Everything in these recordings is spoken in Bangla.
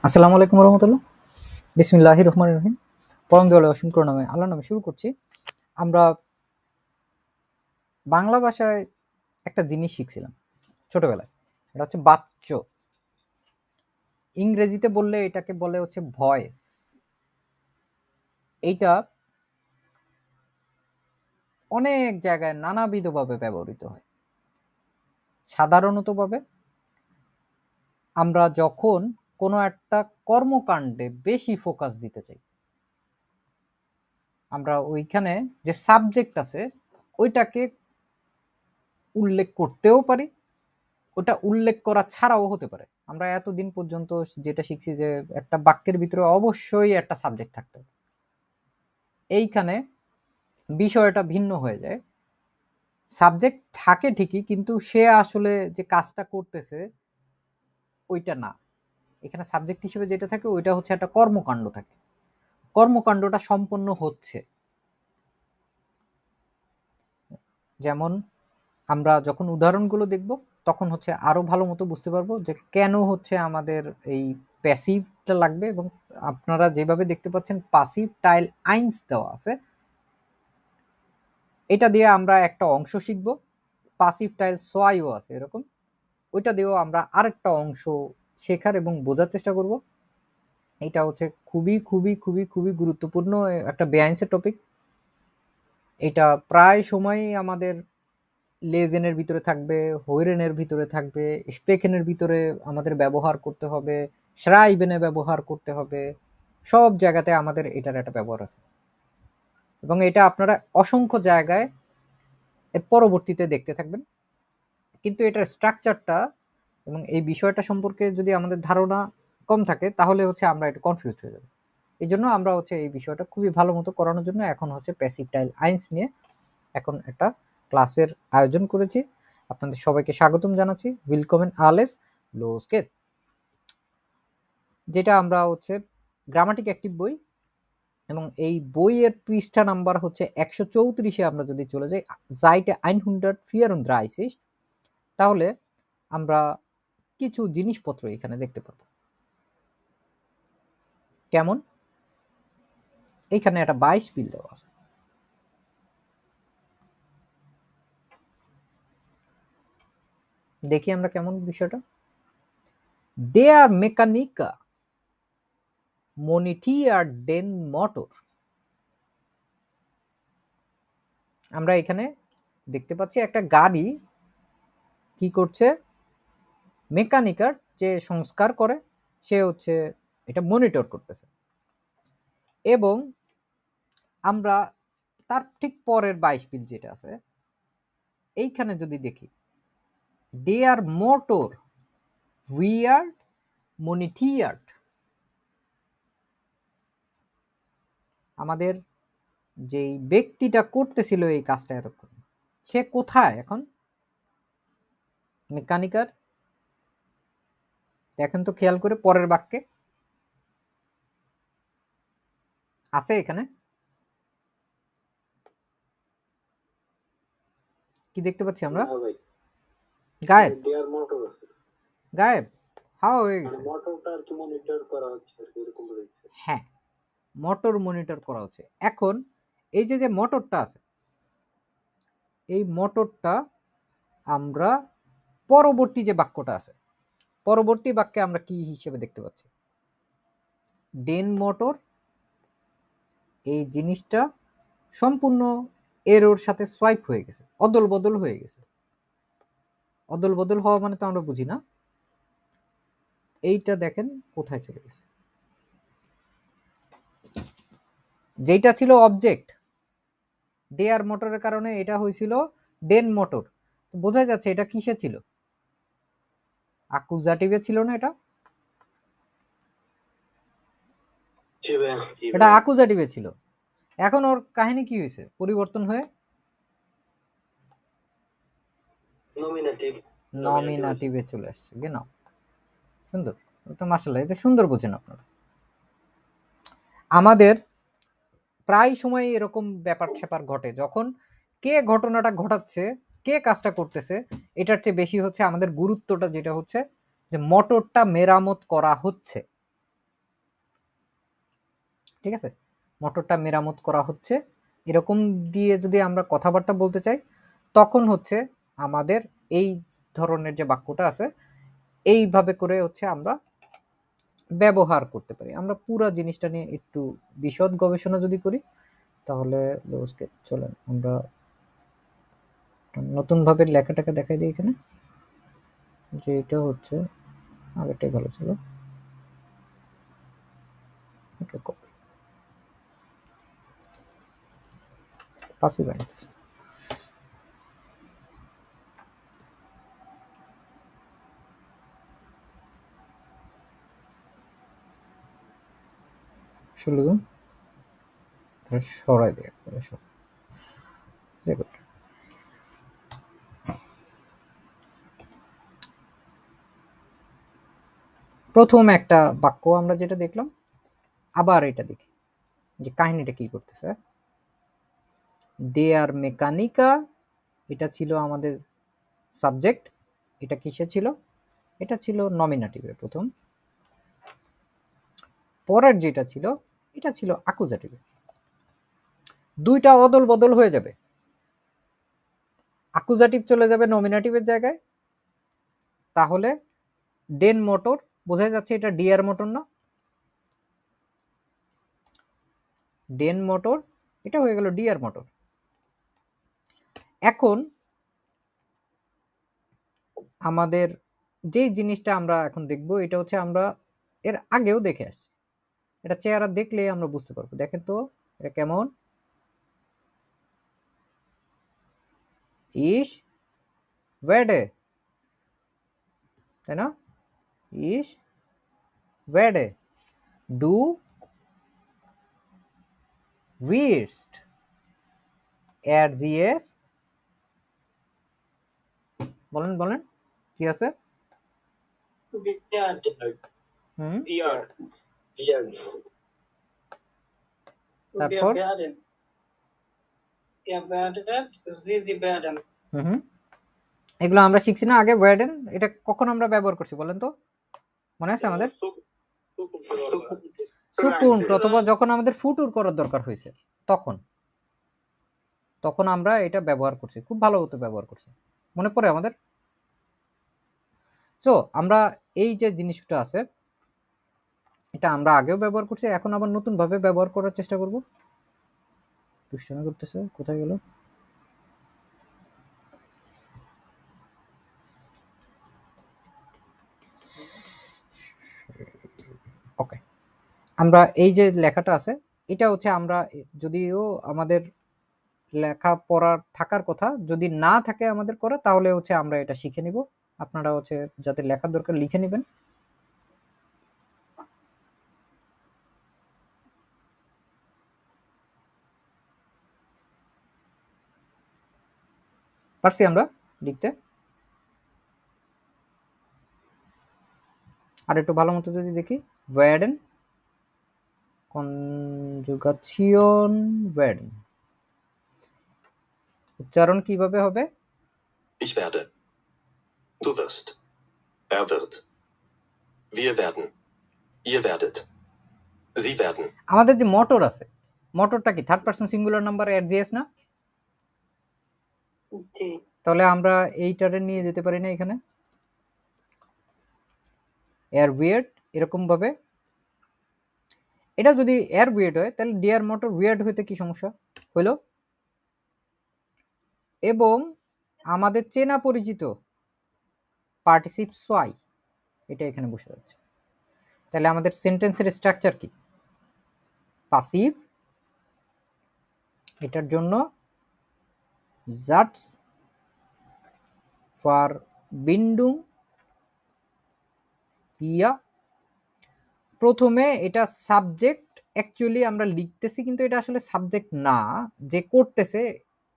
আসসালামু আলাইকুম রহমতুল্লাহ। বিসমিল্লাহির রহমানির রহিম। পরম দয়ালু অসীম করুণাময় নামে আল্লাহর নামে শুরু করছি। আমরা বাংলা ভাষায় একটা জিনিস শিখছিলাম ছোটবেলায়, এটা হচ্ছে বাচ্য। ইংরেজিতে বললে এটাকে বলে হচ্ছে ভয়েস। এইটা অনেক জায়গায় নানাবিধভাবে ব্যবহৃত হয়। সাধারণতভাবে আমরা যখন কোনো একটা কর্মকাণ্ডে বেশি ফোকাস দিতে চাই, আমরা ওইখানে যে সাবজেক্ট আছে ওইটাকে উল্লেখ করতেও পারি, ওটা উল্লেখ করা ছাড়াও হতে পারে। আমরা এতদিন পর্যন্ত যেটা শিখছি যে একটা বাক্যের ভিতরে অবশ্যই একটা সাবজেক্ট থাকতে হবে। এইখানে বিষয়টা ভিন্ন হয়ে যায়। সাবজেক্ট থাকে ঠিকই, কিন্তু সে আসলে যে কাজটা করতেছে ওইটা না। এখানে সাবজেক্ট হিসেবে যেটা থাকে ওইটা হচ্ছে একটা কর্মকাণ্ড থাকে, কর্মকাণ্ডটা সম্পন্ন হচ্ছে। যেমন আমরা যখন উদাহরণগুলো দেখব তখন হচ্ছে আরো ভালো মতো বুঝতে পারবো যে কেন হচ্ছে আমাদের এই প্যাসিভটা লাগবে। এবং আপনারা যেভাবে দেখতে পাচ্ছেন পাসিভ টাইল আইনস দেওয়া আছে, এটা দিয়ে আমরা একটা অংশ শিখব। পাসিভ টাইল সোয়াইও আছে এরকম, ওইটা দিয়েও আমরা আরেকটা অংশ শেখার এবং বোঝার চেষ্টা করব। এটা হচ্ছে খুবই খুবই খুবই খুবই গুরুত্বপূর্ণ একটা বেআইনসের টপিক। এটা প্রায় সময়ই আমাদের লেজেনের ভিতরে থাকবে, হৈরেনের ভিতরে থাকবে, স্পেকেনের ভিতরে আমাদের ব্যবহার করতে হবে, শ্রাইবেনে ব্যবহার করতে হবে। সব জায়গাতে আমাদের এটার একটা ব্যবহার আছে এবং এটা আপনারা অসংখ্য জায়গায় এর পরবর্তীতে দেখতে থাকবেন। কিন্তু এটার স্ট্রাকচারটা এবং এই বিষয়টা সম্পর্কে যদি আমাদের ধারণা কম থাকে তাহলে হচ্ছে আমরা একটু কনফিউজ হয়ে যাব। এই জন্য আমরা হচ্ছে এই বিষয়টা খুবই ভালো মতো করানোর জন্য এখন হচ্ছে প্যাসিভ টাইল আইনস নিয়ে এখন একটা ক্লাসের আয়োজন করেছি। আপনাদের সবাইকে স্বাগতম জানাচ্ছি। উইলকামেন আলেস লোসকেত, যেটা আমরা হচ্ছে গ্রামাটিক অ্যাক্টিভ বই, এবং এই বইয়ের পৃষ্ঠা নাম্বার হচ্ছে 134-এ আমরা যদি চলে যাই, সাইটে 134 তাহলে আমরা কিছু জিনিসপত্র এখানে দেখতে পাবো। কেমন? এইখানে একটা 22 বিল দেওয়া আছে। দেখি আমরা কেমন বিষয়টা। দে আর মেকানিকা মনিটিয়ার ডেন মোটর। আমরা এখানে দেখতে পাচ্ছি একটা গাড়ি কি করছে, মেকানিকার যে সংস্কার করে সে হচ্ছে এটা মনিটর করতেছে। এবং আমরা তার ঠিক পরের 22 বিল যেটা আছে এইখানে যদি দেখি, দে আর মোটর উই আর মনিটিয়ার্ড। আমাদের যেই ব্যক্তিটা করতেছিল এই কাজটা এতক্ষণ, সে কোথায় এখন? মেকানিকার। দেখেন তো খেয়াল করে পরের বাক্যে আছে এখানে কি দেখতে পাচ্ছি আমরা? গায়েব। গায়েব হাওয়া হয়ে গেছে। হ্যাঁ, মোটর মনিটর করা হচ্ছে। এখন এই যে মোটরটা আছে, এই মোটরটা আমরা পরবর্তী যে বাক্যটা আছে, পরবর্তী বাক্যে আমরা কি হিসেবে দেখতে পাচ্ছি? ডেন মোটর এই জিনিসটা সম্পূর্ণ এরোর সাথে সোয়াইপ হয়ে গেছে, অদল বদল হয়ে গেছে। অদল বদল হওয়া মানে তো আমরা বুঝি না। এইটা দেখেন কোথায় চলে গেছে। যেটা ছিল অবজেক্ট, ডেয়ার মোটরের কারণে এটা হয়েছিল ডেন মোটর। বোঝা যাচ্ছে এটা কিসে ছিল? আকুজাটিভে ছিল না এটা? এটা আকুজাটিভে ছিল। এখন ওর কাহিনী কি হয়েছে? পরিবর্তন হয়ে নমিনাটিভে চলে আসছে। গেনাও সুন্দর, তো মাশাআল্লাহ, এটা সুন্দর বোঝেন আপনারা। আমাদের প্রায় সময় এরকম ব্যাপার স্যাপার ঘটে, যখন কে ঘটনাটা ঘটাচ্ছে, কে কাজটা করতেছে, এটার চেয়ে বেশি হচ্ছে আমাদের গুরুত্বটা যেটা হচ্ছে যে মোটরটা মেরামত করা হচ্ছে। ঠিক আছে, মোটরটা মেরামত করা হচ্ছে, এরকম দিয়ে যদি আমরা কথাবার্তা বলতে চাই তখন হচ্ছে আমাদের এই ধরনের যে বাক্যটা আছে এইভাবে করে হচ্ছে আমরা ব্যবহার করতে পারি। আমরা পুরো জিনিসটা নিয়ে একটু বিশদ গবেষণা যদি করি তাহলে চলেন আমরা নতুন ভাবে লেখাটাকে দেখাই দিই এখানে, যে এটা হচ্ছে আগেরটাই ভালো ছিল। ওকে, কপি পাসিভ ভয়েস। শুরু সরাই দিয়ে একবারে সব দেখো। প্রথম একটা বাক্য আমরা যেটা দেখলাম, আবার এটা দেখি যে কাহিনীটা কি করতেছে। দে আর মেকানিকা, এটা ছিল আমাদের সাবজেক্ট। এটা কিসে ছিল? এটা ছিল নমিনেটিভে প্রথম। পরের যেটা ছিল এটা ছিল অ্যাকুজাটিভে। দুইটা অদল বদল হয়ে যাবে, অ্যাকুজাটিভ চলে যাবে নমিনেটিভের জায়গায়। তাহলে ডেন মোটর, বোঝা যাচ্ছে এটা ডিআর মোটর না, ডেন মোটর, এটা হয়ে গেল ডিআর মোটর। এখন আমাদের যেই জিনিসটা আমরা এখন দেখব এটা হচ্ছে আমরা এর আগেও দেখে আসছি, এটা চেহারা দেখলে আমরা বুঝতে পারবো। দেখেন তো এটা কেমন, ইস ওয়েডে, তাই না? ইস ওয়েডে, ডু উইস্ট, এর জিএস, বলেন বলেন কি আছে? হুম, তারপর হুম, এগুলো আমরা শিখছি না আগে? ওয়ার্ডেন এটা কখন আমরা ব্যবহার করছি বলেন তো, মনে আছে আমাদের? সুকুন, অথবা যখন আমাদের ফুটুর করার দরকার হয়েছে তখন তখন আমরা এটা ব্যবহার করছি, খুব ভালো মতো ব্যবহার করছি, মনে পড়ে আমাদের? সো আমরা এই যে জিনিসটা আছে এটা আমরা আগেও ব্যবহার করছি, এখন আবার নতুন ভাবে ব্যবহার করার চেষ্টা করব। দুষ্টামি করতেছে, কোথায় গেল? ওকে, আমরা এই যে লেখাটা আছে এটা হচ্ছে আমরা, যদিও আমাদের লেখা পড়ার থাকার কথা, যদি না থাকে আমাদের করা তাহলে হচ্ছে আমরা এটা শিখে নিব। আপনারা হচ্ছে যাতে লেখার দরকার লিখে নেবেন। পারছি আমরা লিখতে? আর একটু ভালো মতো যদি দেখি, ওয়ার্ডেন কনজুগাচিয়ন ওয়ার্ডেন, উচ্চারণ কিভাবে হবে? Ich werde, du wirst, er wird, wir werden, ihr werdet, sie werden। আমাদের যে মোটর আছে, মোটরটা কি থার্ড পারসন সিঙ্গুলার নাম্বার এর না? তাহলে আমরা এইটারে নিয়ে যেতে পারি না এখানে, এর উইয়ার্ড, এরকম ভাবে। এটা যদি এর উইয়ার্ড হয় তাহলে ডিয়ার মোটর উইয়ার্ড হইতে কি সমস্যা হইলো? এবং আমাদের চেনা পরিচিত পার্টিসিপ সোয়াই এটা এখানে বসে যাচ্ছে। তাহলে আমাদের সেন্টেন্সের স্ট্রাকচার কি? পাসিভ, এটার জন্য জাটস ফর বিন্ডুং ইয়া, প্রথমে এটা সাবজেক্ট, অ্যাকচুয়ালি আমরা লিখতেছি কিন্তু এটা আসলে সাবজেক্ট না, যে করতেছে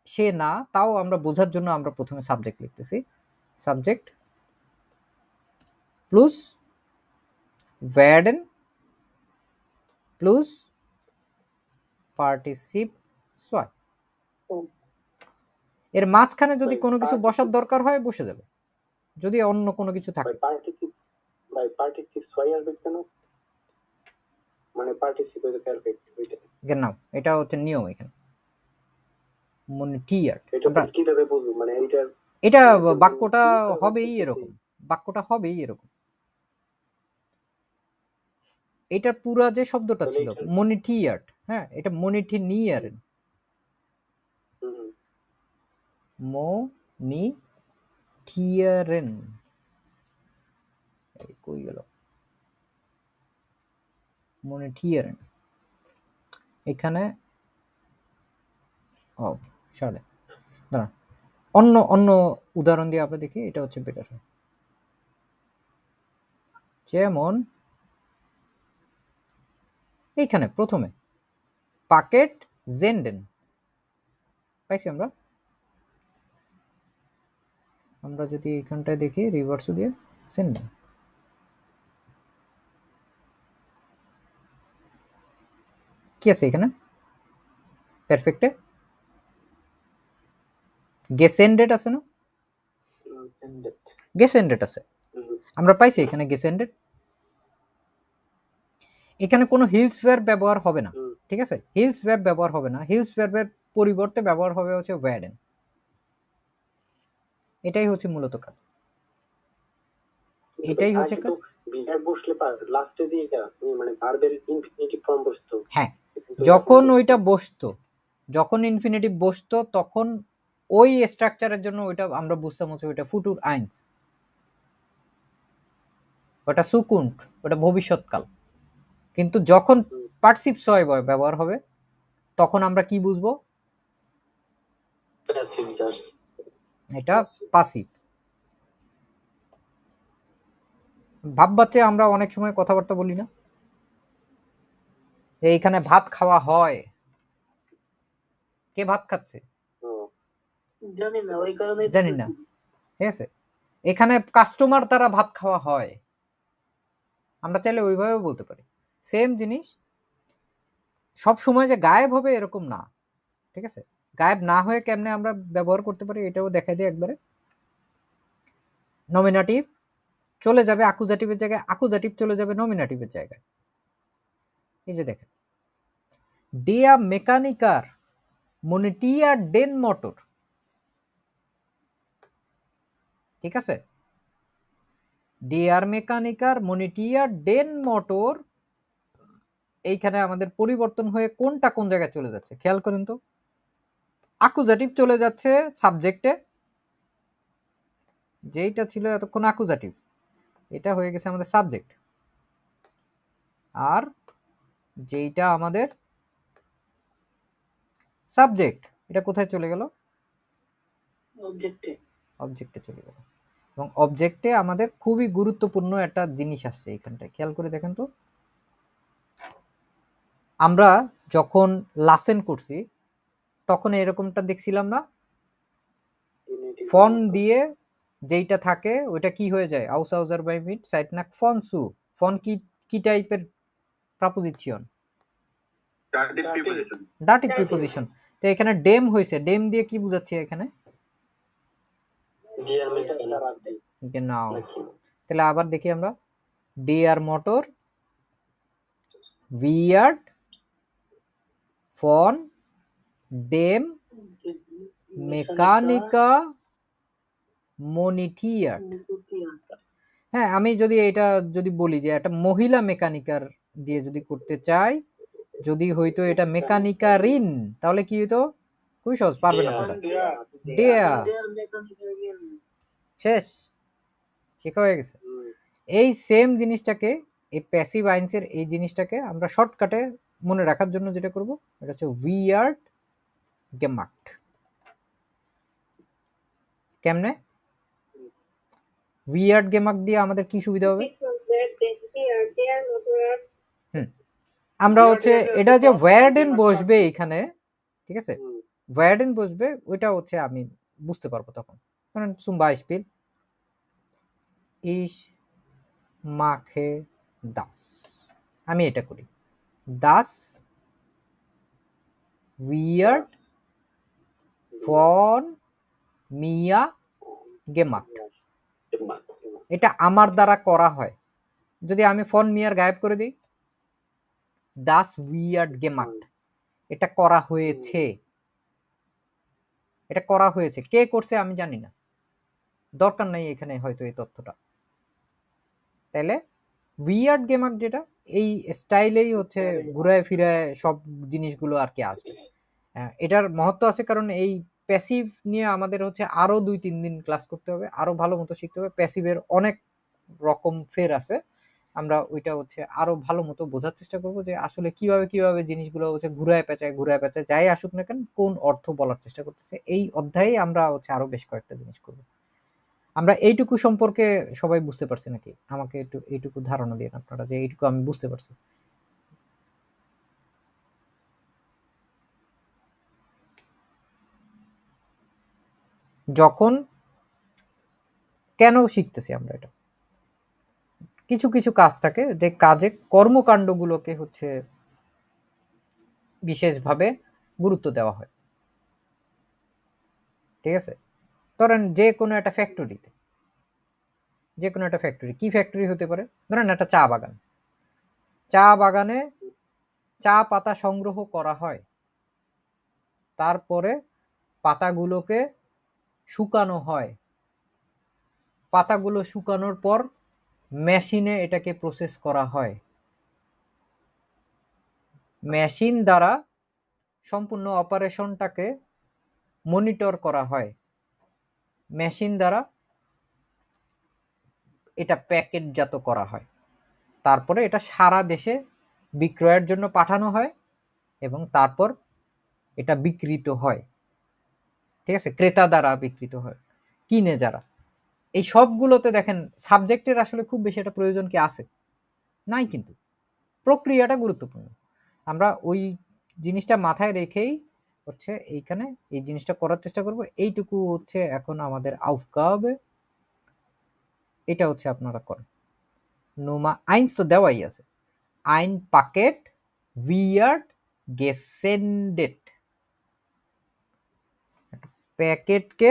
সে না, তাও আমরা বোঝার জন্য আমরা প্রথমে সাবজেক্ট লিখতেছি। সাবজেক্ট প্লাস ওয়ার্ডেন প্লাস পার্টিসিপ সোয়াই। এর মাঝখানে যদি কোনো কিছু বসার দরকার হয় বসে যাবে, যদি অন্য কোনো কিছু থাকে। মানে পার্টিসিপেট পারফেক্ট ওইটা। genau এটা হচ্ছে নিয়ম এখানে monetiert এটা আমরা কিভাবে বুঝবো মানে এইটার এটা মানে বাক্যটা বুঝতে হবেই পারতেছি। এরকম বাক্যটা হবেই এরকম এটা পুরা যে শব্দটা তাহলে ছিল এটা monetiert হ্যাঁ এটা monetinieren হুম, monetieren এই কই গেল monetieren এখানে ও সরে দাঁড়ান অন্য অন্য উদাহরণ দিয়ে আমরা দেখি এটা হচ্ছে বেটার হয় যেমন এইখানে প্রথমে পাকেট জেন্ডেন পাইছি আমরা আমরা যদি এইখানটায় দেখি রিভার্স দিয়ে সেন্ডেন কি আছে এখানে পারফেক্টে গেসেন্ডেড আছে না গেসেন্ডেড আছে আমরা পাইছি এখানে গেসেন্ডেড এখানে কোনো হিলস ভার্ব ব্যবহার হবে না ঠিক আছে হিলস ভার্ব ব্যবহার হবে না হিলস ভার্বের পরিবর্তে ব্যবহার হবে হচ্ছে ওয়ার্ডেন এটাই হচ্ছে মূলত কাজ এটাই হচ্ছে কাজ বিভাগ বসলে পার লাস্টে দিয়ে মানে ভার্বের ইনফিনিটিভ ফর্ম বসতো হ্যাঁ যখন ওইটা বসতো যখন ইনফিনিটিভ বসতো তখন ওই স্ট্রাকচারের জন্য ওইটা আমরা বুঝতাম হচ্ছে ওইটা ফুটুর আইনস ওটা সুকুন্ট ওটা ভবিষ্যৎকাল কিন্তু যখন পার্সিভ সয় ব্যবহার হবে তখন আমরা কি বুঝবো এটা পাসিভ ভাববাচ্চে আমরা অনেক সময় কথাবার্তা বলি না এইখানে ভাত খাওয়া হয় কে ভাত খাচ্ছে জানি না ওই কারণে জানি না ঠিক আছে এখানে কাস্টমার দ্বারা ভাত খাওয়া হয় আমরা চাইলে ওইভাবে বলতে পারি সেম জিনিস সব সময় যে গায়েব হবে এরকম না ঠিক আছে গায়েব না হয়ে কেমনে আমরা ব্যবহার করতে পারি এটাও দেখাই দিই একবারে নমিনেটিভ চলে যাবে অ্যাকুজাটিভের জায়গায় অ্যাকুজাটিভ চলে যাবে নমিনেটিভের জায়গায় এই যে দেখেন ডিয়া মেকানিকার মনিটিয়া ডেন মোটর ঠিক আছে ডিয়ার মেকানিকার মনিটিয়া ডেন মোটর এইখানে আমাদের পরিবর্তন হয়ে কোনটা কোন জায়গায় চলে যাচ্ছে খেয়াল করেন তো অ্যাকুজাটিভ চলে যাচ্ছে সাবজেক্টে যেইটা ছিল এতক্ষণ অ্যাকুজাটিভ এটা হয়ে গেছে আমাদের সাবজেক্ট আর যেইটা আমাদের সাবজেক্ট এটা কোথায় চলে গেল অবজেক্টে চলে গেল এবং অবজেক্টে আমাদের খুবই গুরুত্বপূর্ণ একটা জিনিস আসছে এইখানটায় খেয়াল করে দেখেন তো আমরা যখন লাসেন করছি তখন এরকমটা দেখছিলাম না ফন দিয়ে যেইটা থাকে ওইটা কি হয়ে যায় আউসাউজার বাই মিট সাইটনাক ফনসু ফন কি টাইপের প্রাপোজিশন ডাটিভ প্রিপোজিশন তো এখানে ডেম হয়েছে ডেম দিয়ে কি বোঝাচ্ছে এখানে নাও তাহলে আবার দেখি আমরা ডিয়ার মোটর ভিয়ার্ড ফন ডেম মেকানিকা মনিটিয়ার হ্যাঁ আমি যদি এটা যদি বলি যে একটা মহিলা মেকানিকার দিয়ে যদি করতে চাই যদি হইতো এটা মেকানিকারিন তাহলে কি হইতো খুবই সহজ পারবেন আপনারা ডিয়া শেষ শেখা হয়ে গেছে এই সেম জিনিসটাকে এই প্যাসিভ আইনসের এই জিনিসটাকে আমরা শর্টকাটে মনে রাখার জন্য যেটা করব এটা হচ্ছে উইয়ার্ড গেমাক্ট কেমনে উইয়ার্ড গেমাক্ট দিয়ে আমাদের কি সুবিধা হবে আমরা হচ্ছে এটা যে ওয়ার্ডেন বসবে এখানে ঠিক আছে ওয়ার্ডেন বসবে ওইটা হচ্ছে আমি বুঝতে পারবো তখন কারণ zum Beispiel ich mache das আমি এটা করি das wird von mir gemacht এটা আমার দ্বারা করা হয় যদি আমি ফন মিয়ার গায়েব করে দিই দাস উইয়ার্ড গেমাট, এটা করা হয়েছে, এটা করা হয়েছে। কে করছে আমি জানি না, দরকার নাই এখানে হয়তো এই তথ্যটা। তাহলে উইয়ার্ড গেমাট যেটা, এই স্টাইলেই হচ্ছে ঘুরায় ফিরায় সব জিনিসগুলো আর কি আসবে। এটার মহত্ব আছে কারণ এই প্যাসিভ নিয়ে আমাদের হচ্ছে আরো 2-3 দিন ক্লাস করতে হবে, আরো ভালো মতো শিখতে হবে। প্যাসিভের অনেক রকম ফের আছে, আমরা ওইটা হচ্ছে আরো ভালো মতো বোঝার চেষ্টা করব যে আসলে কিভাবে কিভাবে জিনিসগুলো হচ্ছে ঘুরায় পেঁচায় যাই আসুক না কেন কোন অর্থ বলার চেষ্টা করতেছে। এই অধ্যায়ে আমরা হচ্ছে আরো বেশ কয়েকটা জিনিস করব। আমরা এইটুকু সম্পর্কে সবাই বুঝতে পারছি নাকি? আমাকে একটু এইটুকু ধারণা দিন আপনারা যে এইটুকু আমি বুঝতে পারছি। যখন কেন শিখতেছি আমরা এটা, কিছু কিছু কাজ থাকে যে কাজে কর্মকাণ্ডগুলোকে হচ্ছে বিশেষভাবে গুরুত্ব দেওয়া হয়, ঠিক আছে? ধরেন যে কোনো একটা ফ্যাক্টরিতে, যে কোনো একটা ফ্যাক্টরি, কি ফ্যাক্টরি হতে পারে, ধরেন একটা চা বাগান, চা বাগানে চা পাতা সংগ্রহ করা হয়, তারপরে পাতাগুলোকে শুকানো হয়, পাতাগুলো শুকানোর পর মেশিনে এটাকে প্রসেস করা হয়, মেশিন দ্বারা সম্পূর্ণ অপারেশনটাকে মনিটর করা হয়, মেশিন দ্বারা এটা প্যাকেটজাত করা হয়, তারপরে এটা সারা দেশে বিক্রয়ের জন্য পাঠানো হয় এবং তারপর এটা বিক্রিত হয়, ঠিক আছে? ক্রেতা দ্বারা বিক্রিত হয়, কিনে যারা। এই সবগুলোতে দেখেন সাবজেক্টের আসলে খুব বেশি একটা প্রয়োজন কি আছে? নাই, কিন্তু প্রক্রিয়াটা গুরুত্বপূর্ণ। আমরা ওই জিনিসটা মাথায় রেখেই হচ্ছে এইখানে এই জিনিসটা করার চেষ্টা করব। এইটুকু হচ্ছে এখন আমাদের আউফগাবে, এটা হচ্ছে আপনারা করেন। নোমা আইনস তো দেওয়াই আছে, আইন পাকেট উইয়ার্ড গেসেন্ডেট, প্যাকেটকে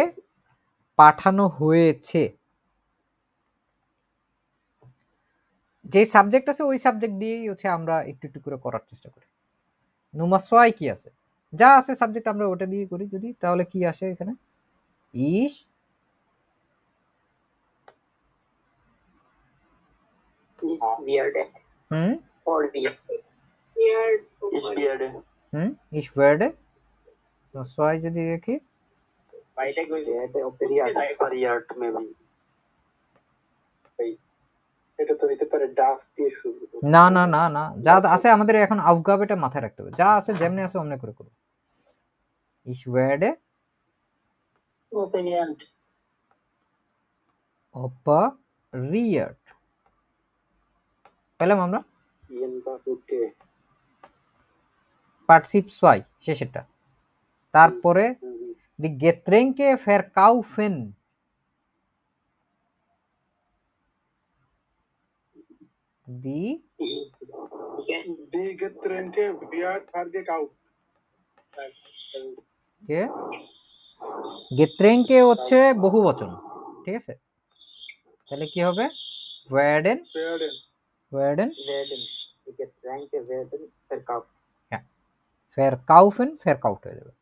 পাঠানো হয়েছে। যে সাবজেক্ট আছে ওই সাবজেক্ট দিয়েই হচ্ছে আমরা একটু একটু করে করার চেষ্টা করি। নোমা সোয়াই কি আছে, যা আছে সাবজেক্ট আমরা ওটা দিয়ে করি যদি, তাহলে কি আসে এখানে? ইস হুম ইস ওয়ার্ডে সোয়াই যদি দেখি, এটা তো হইতে পারে ডাস দিয়ে শুরু। না না না না, যা আছে আমাদের এখন আউফগাবেটা মাথায় রাখতে হবে, যা আছে যেমনি আছে অমনি করে করব। ইস ওয়ার্ডে অপারিয়ার্ড পেলাম আমরা, পার্টসিপ সোয়াই শেষেরটা। তারপরে দি গেত্রেঙ্কে ফেরকাউফেন, দি Getränke wird verkauft. কে গেত্রেঙ্কে হচ্ছে বহু বচন, ঠিক আছে? তাহলে কি হবে? Warden warden Getränke werden verkauft. হ্যাঁ, ফেরকাউফেন ফেরকাউট হয়ে যাবে।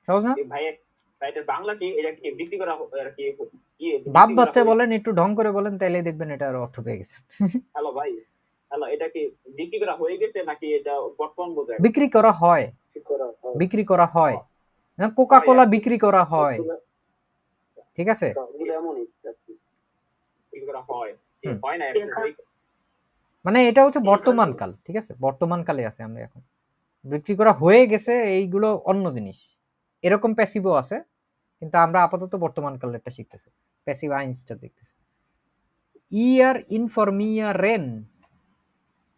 সহজ না? ভাই এটা বাংলা কি, এটা কি বিক্রি করা আর কি বাপ বাচ্চা বলেন, একটু ঢং করে বলেন, তাইলে দেখবেন এটার অর্থ পেয়ে গেছে। হ্যালো ভাই, হ্যালো, এটা কি বিক্রি করা হয়ে গেছে নাকি এটা বর্তমান বোঝায়? বিক্রি করা হয়, বিক্রি করা হয়, কোকা কোলা বিক্রি করা হয়, ঠিক আছে? বিক্রি করা হয়, হয় না মানে এটা হচ্ছে বর্তমান কাল, ঠিক আছে? বর্তমান কালে আছে আমরা এখন। বিক্রি করা হয়ে গেছে এইগুলো অন্য জিনিস, এরকম প্যাসিভও আছে, কিন্তু আমরা আপাতত বর্তমান কালেরটা শিখতেছি, প্যাসিভ আইনসটা দেখতেছি। ইয়ার ইনফরমিয়ারেন,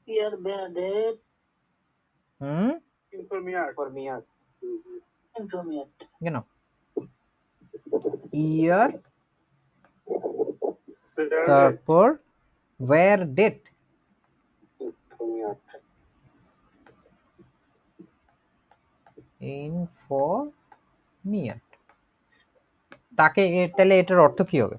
Ihr werdet হুম informiert. কেন ইয়ার, তারপর ওয়্যার ডেট, ইনফরমিয়াট, তাকে তাহলে এটার অর্থ কি হবে?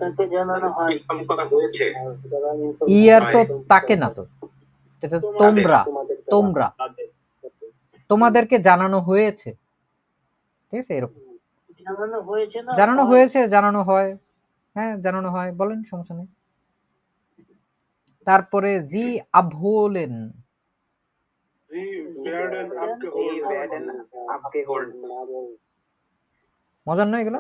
তাকে জানানো হয় ইনফর্ম করা হয়েছে ইয়ার তো তাকে না, তো এটা তোমরা, তোমরা, তাদের তোমাদেরকে জানানো হয়েছে, ঠিক আছে, এরকম জানানো হয়েছে না জানানো হয়? হয়েছে, জানানো হয়, হ্যাঁ জানানো হয়, বলেন, সমস্যা নেই। তারপরে জি আবহোলেন, Sie werden abgeholt. মজার নয় এগুলো?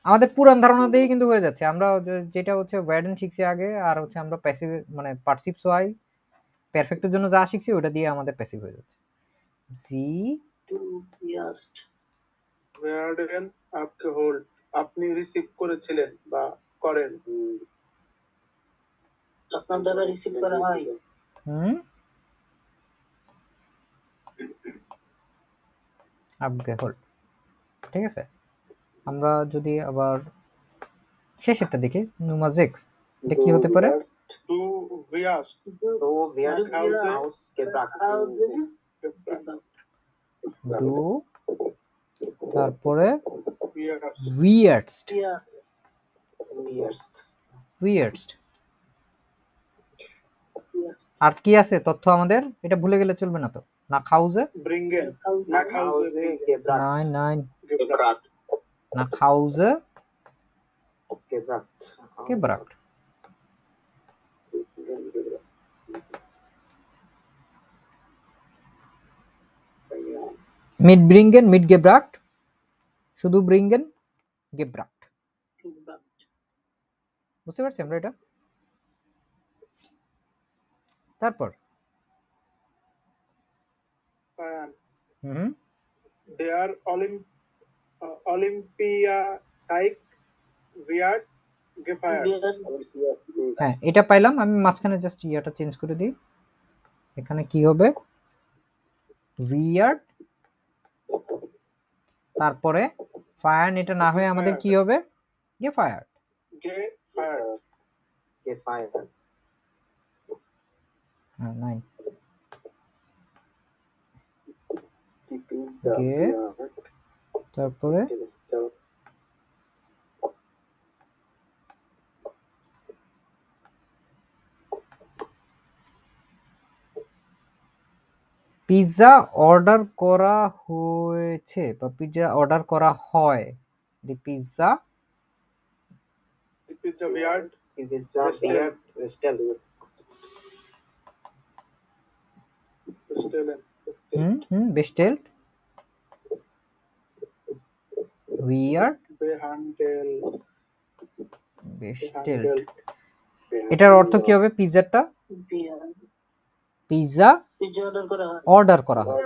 আমাদের পুরান ধারণা দিয়েই কিন্তু হয়ে যাচ্ছে। আমরা যেটা হচ্ছে ওয়ার্ডেন শিখছি আগে, আর হচ্ছে আমরা প্যাসিভ মানে পার্সিভ সোয়াই পারফেক্টের জন্য যা শিখছি ওটা দিয়ে আমাদের প্যাসিভ হয়ে যাচ্ছে। জি To just werden abgeholt. আপনি রিসিভ করেছিলেন বা করেন। আপনার দ্বারা রিসিভ করা হয়। abgeholt, ঠিক আছে। আমরা যদি আবার শেষেরটা দেখি, Nummer 6, এটা কি হতে পারে? Du wirst Du wirst ausgebracht. Do, তারপরে Wirst. weirdest, weirdest, আর কি আছে তথ্য আমাদের? এটা ভুলে গেলে চলবে না তো। nach Hause, Bringen. Nach Hause gebracht. nein nein, gebracht. nach Hause gebracht. gebracht, mitbringen, mitgebracht, শুধু bringen, gebracht, বুঝতে পারছি আমরা এটা? তারপর Feiern. হুম Der Olympiasieg wird gefeiert. হ্যাঁ এটা পাইলাম। আমি মাঝখানে জাস্ট ইয়াটা চেঞ্জ করে দিই, এখানে কি হবে? weird, তারপরে ফায়ার, এটা না হয়ে আমাদের কি হবে? gefeiert, Gefeiert. Gefeiert. হ্যাঁ 9 Pizza Ge- wird তারপরে gestellt. পিৎজা অর্ডার করা হয়েছে বা পিৎজা অর্ডার করা হয়, দি pizza Die Pizza wird Die Pizza Bestellt. wird bestellt. bestellen. bestellt, weird, Behandelt. bestellt, এটার অর্থ কি হবে? পিৎজাটা পিৎজা পিৎজা অর্ডার করা হয়। অর্ডার করা হয়,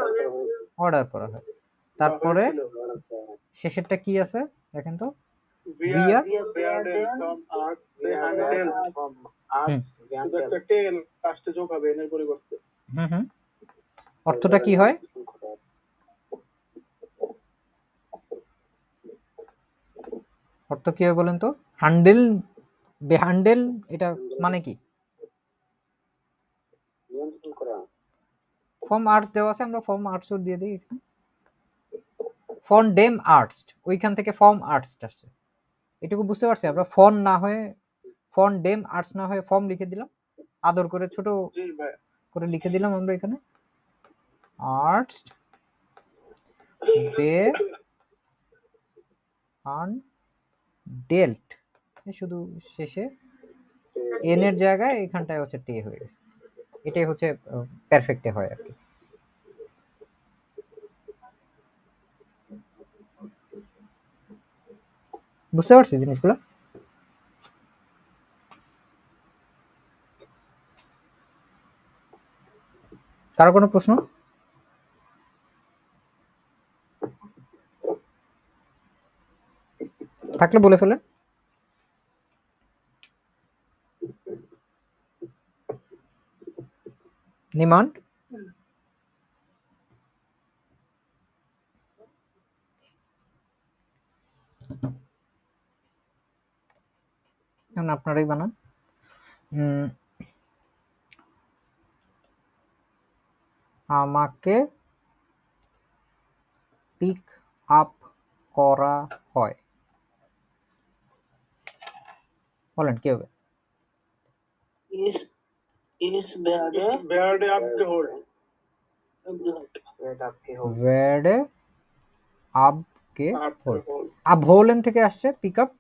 অর্ডার করা হয়। তারপরে শেষেরটা কি আছে দেখেন তো? Wir Wir werden vom Arzt behandelt. Vom Arzt শুধু একটা behandelt. টেল লাস্টে যোগ হবে এর পরিবর্তে। অর্থটা কি হয়? অর্থ কি হয় বলেন তো? হ্যান্ডেল, বেহ্যান্ডেল, এটা মানে কি? নিয়ন্ত্রণ করা। ফর্ম আর্টস দেওয়া আছে, আমরা ফর্ম আর্টস দিয়ে দিই এখানে। ফন ডেম আর্টস, ওইখান থেকে ফর্ম আর্টস আসছে, এটুকু বুঝতে পারছি আমরা। ফন না হয়ে, ফন ডেম আর্টস না হয়ে ফর্ম লিখে দিলাম, আদর করে ছোট জি ভাই। করে লিখে দিলাম আমরা এখানে আর্টস বে আন ডেল্ট, শুধু শেষে এন এর জায়গায় এখানটায় হচ্ছে টে হয়ে গেছে। এটাই হচ্ছে পারফেক্টে হয় আর কি। বুঝতে পারছি জিনিসগুলো? কারো কোনো প্রশ্ন? থাকলে বলে ফেলেন। নিমান্ড, আপনারাই বানান। আমাকে পিক আপ করা হয়। বলেন কি হবে? werde abgeholt. werde abgeholt Abgeholt. abholen থেকে আসছে পিক আপ,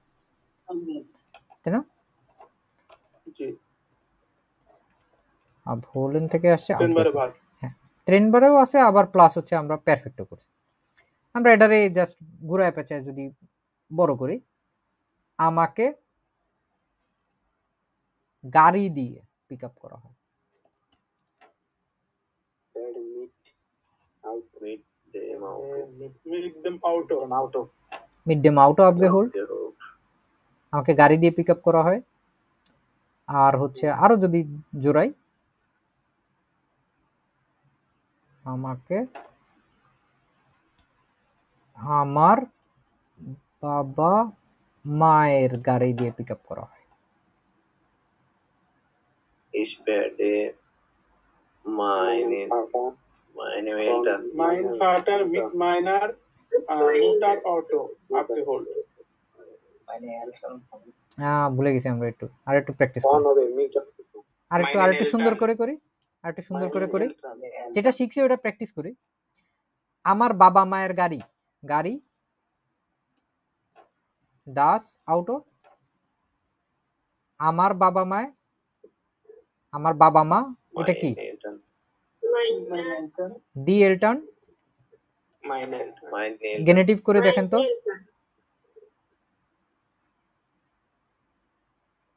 তাই না? জি abholen থেকে আসছে তিনবারে abgeholt। ভাগ। হ্যাঁ, ট্রেনবারেও আছে, আবার প্লাস হচ্ছে আমরা পারফেক্টও করছি। আমরা এটারে জাস্ট ঘুরায় পেঁচায় যদি বড় করি, আমাকে গাড়ি দিয়ে পিক আপ করা হয়। Mit dem Auto. মিড ডে আউটো abgeholt, আমাকে গাড়ি দিয়ে পিক আপ করা হয়। আর হচ্ছে আরো যদি জোড়াই, আমাকে আমার বাবা মায়ের গাড়ি দিয়ে পিক আপ করা হয়। Ich werde meine Eltern Mein Vater mit meiner Mutter Auto abgeholt. ভুলে গেছি আমরা, একটু প্র্যাকটিস ফোন করি, হবে মিট আরেকটু সুন্দর করে করি, আরেকটু সুন্দর করে করি, যেটা শিখছি ওটা প্র্যাকটিস করি। আমার বাবা মায়ের গাড়ি, গাড়ি দাস আউটো, আমার বাবা মা, এটা কি? Eltern দি এলটন। meine Eltern গেনেটিভ করে দেখেন তো,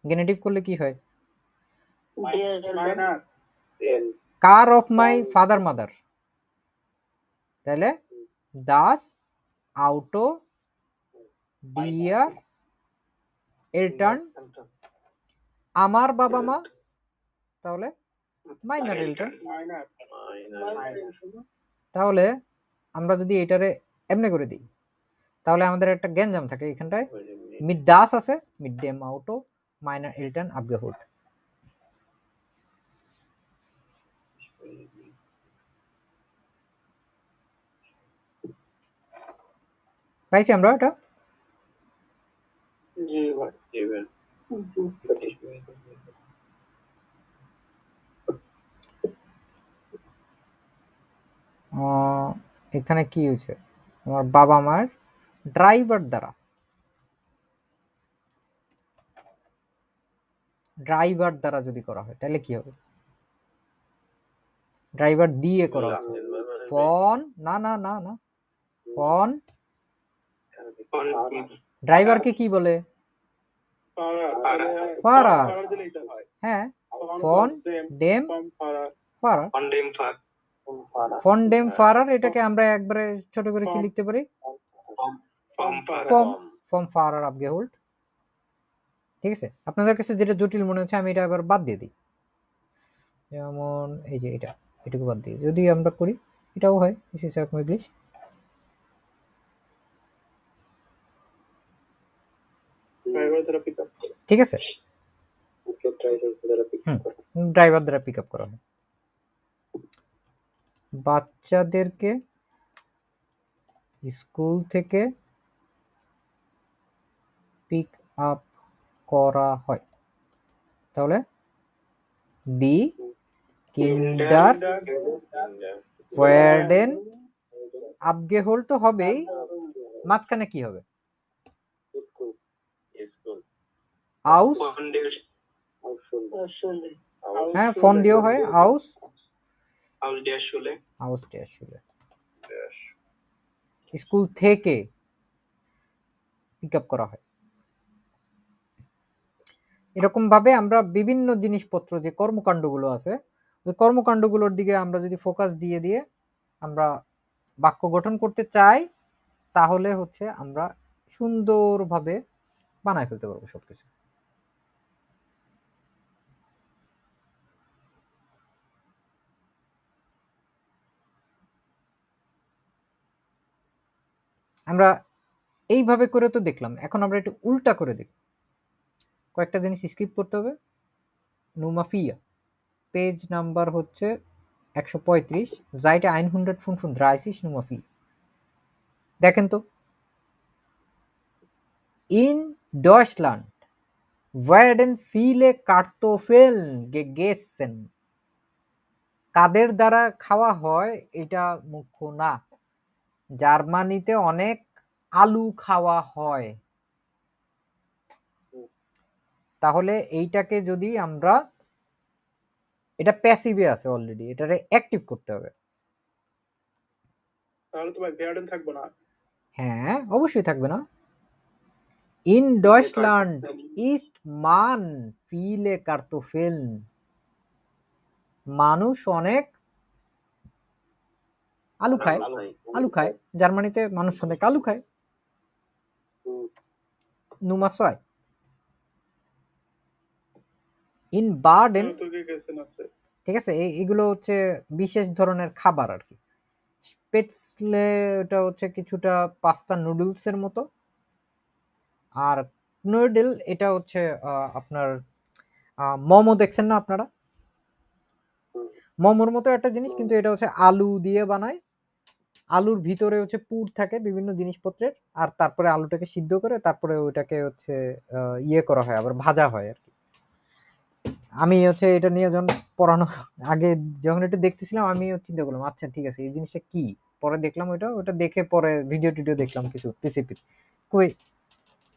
গেনেটিভ করলে কি হয়? Meiner car of my father mother, তাহলে দাস আউটো ডিয়ার এলটন, আমার বাবা মা, তাহলে মাইনার এলটন। meiner তাহলে আমরা যদি এটারে এমনি করে দিই, তাহলে আমাদের একটা গ্যাঞ্জাম থাকে এখানটায়। মিড দাস আছে, মিড ডেম আউটো মাইনার এলটন abgeholt। পাইছি আমরা এটা। জি ভাই Eben. এখানে কি হয়েছে? আমার বাবা মায়ের ড্রাইভার দ্বারা যদি করা হয় তাহলে কি হবে? ড্রাইভার দিয়ে করা হবে। ফোন না না না না ফোন, ড্রাইভারকে কি বলে? ফারার। হ্যাঁ, ফোন ডেম ফারার, ফোন ডেম ফারার। এটাকে আমরা একবারে ছোট করে কি লিখতে পারি? ফর্ম ফারার abgeholt। ঠিক আছে, আপনাদের কাছে যেটা জটিল মনে হচ্ছে আমি এটা আবার বাদ দিয়ে দিই। যেমন এই যে এটুকু বাদ দিয়ে যদি আমরা করি, এটাও হয় ইংলিশ। ঠিক আছে, ড্রাইভার দ্বারা পিক আপ করা হয়। বাচ্চাদেরকে স্কুল থেকে পিক আপ করা হয়, তাহলে দি কিন্ডার ওয়ার্ডেন abgeholt তো হবেই, মাঝখানে কি হবে? School. আউস, হ্যাঁ ফোন দিয়েও হয়, আউস der Schule। স্কুল থেকে পিক আপ করা হয়। এরকম ভাবে আমরা বিভিন্ন জিনিসপত্র, যে কর্মকাণ্ডগুলো আছে, ওই কর্মকাণ্ডগুলোর দিকে আমরা যদি ফোকাস দিয়ে দিয়ে আমরা বাক্য গঠন করতে চাই, তাহলে হচ্ছে আমরা সুন্দরভাবে বানায় ফেলতে পারবো সবকিছু। আমরা এইভাবে করে তো দেখলাম, এখন আমরা একটু উল্টা করে দেখব। কয়েকটা জিনিস স্কিপ করতে হবে। নুমাফিয়া পেজ নাম্বার হচ্ছে 135, Seite 135 নুমাফিয়া। দেখেন তো, ইন ডয়চল্যান্ড ওয়ার্ডেন ফিলে কার্টোফেল গেগেসেন, কাদের দ্বারা খাওয়া হয় এটা মুখ্য না। জার্মানিতে অনেক আলু খাওয়া হয়। তাহলে এইটাকে যদি আমরা, এটা প্যাসিভে আছে অলরেডি, এটারে অ্যাক্টিভ করতে হবে। তাহলে তো ভাই ভেয়ার্ডেন থাকবে না। হ্যাঁ অবশ্যই থাকবে না। ইন ডয়চল্যান্ড ইস্ট মান ফিলে কার্টোফেল, মানুষ অনেক আলু খায়। আলু খায়, জার্মানিতে মানুষ অনেক আলু খায়। নুমা 6 ইন বার্ডেন, তো কে গেছেন আছে। ঠিক আছে, এগুলো হচ্ছে বিশেষ ধরনের খাবার আর কি। স্পেটসলে এটা হচ্ছে কিছুটা পাস্তা নুডলসের মতো, আর নুডল এটা হচ্ছে আপনার মোমো দেখছেন না আপনারা, মোমোর মতো একটা জিনিস, কিন্তু এটা হচ্ছে আলু দিয়ে বানায়। আলুর ভিতরে হচ্ছে পুর থাকে বিভিন্ন জিনিসপত্রের, আর তারপরে আলুটাকে সিদ্ধ করে তারপরে ওইটাকে হচ্ছে ইয়ে করা হয়, আবার ভাজা হয় আর কি। আমি হচ্ছে এটা নিয়ে যখন পড়ানো আগে যখন এটা দেখতেছিলাম আমি চিন্তা করলাম আচ্ছা ঠিক আছে এই জিনিসটা কি, পরে দেখলাম ওটা দেখে পরে ভিডিও টিডিও দেখলাম কিছু রেসিপি, খুবই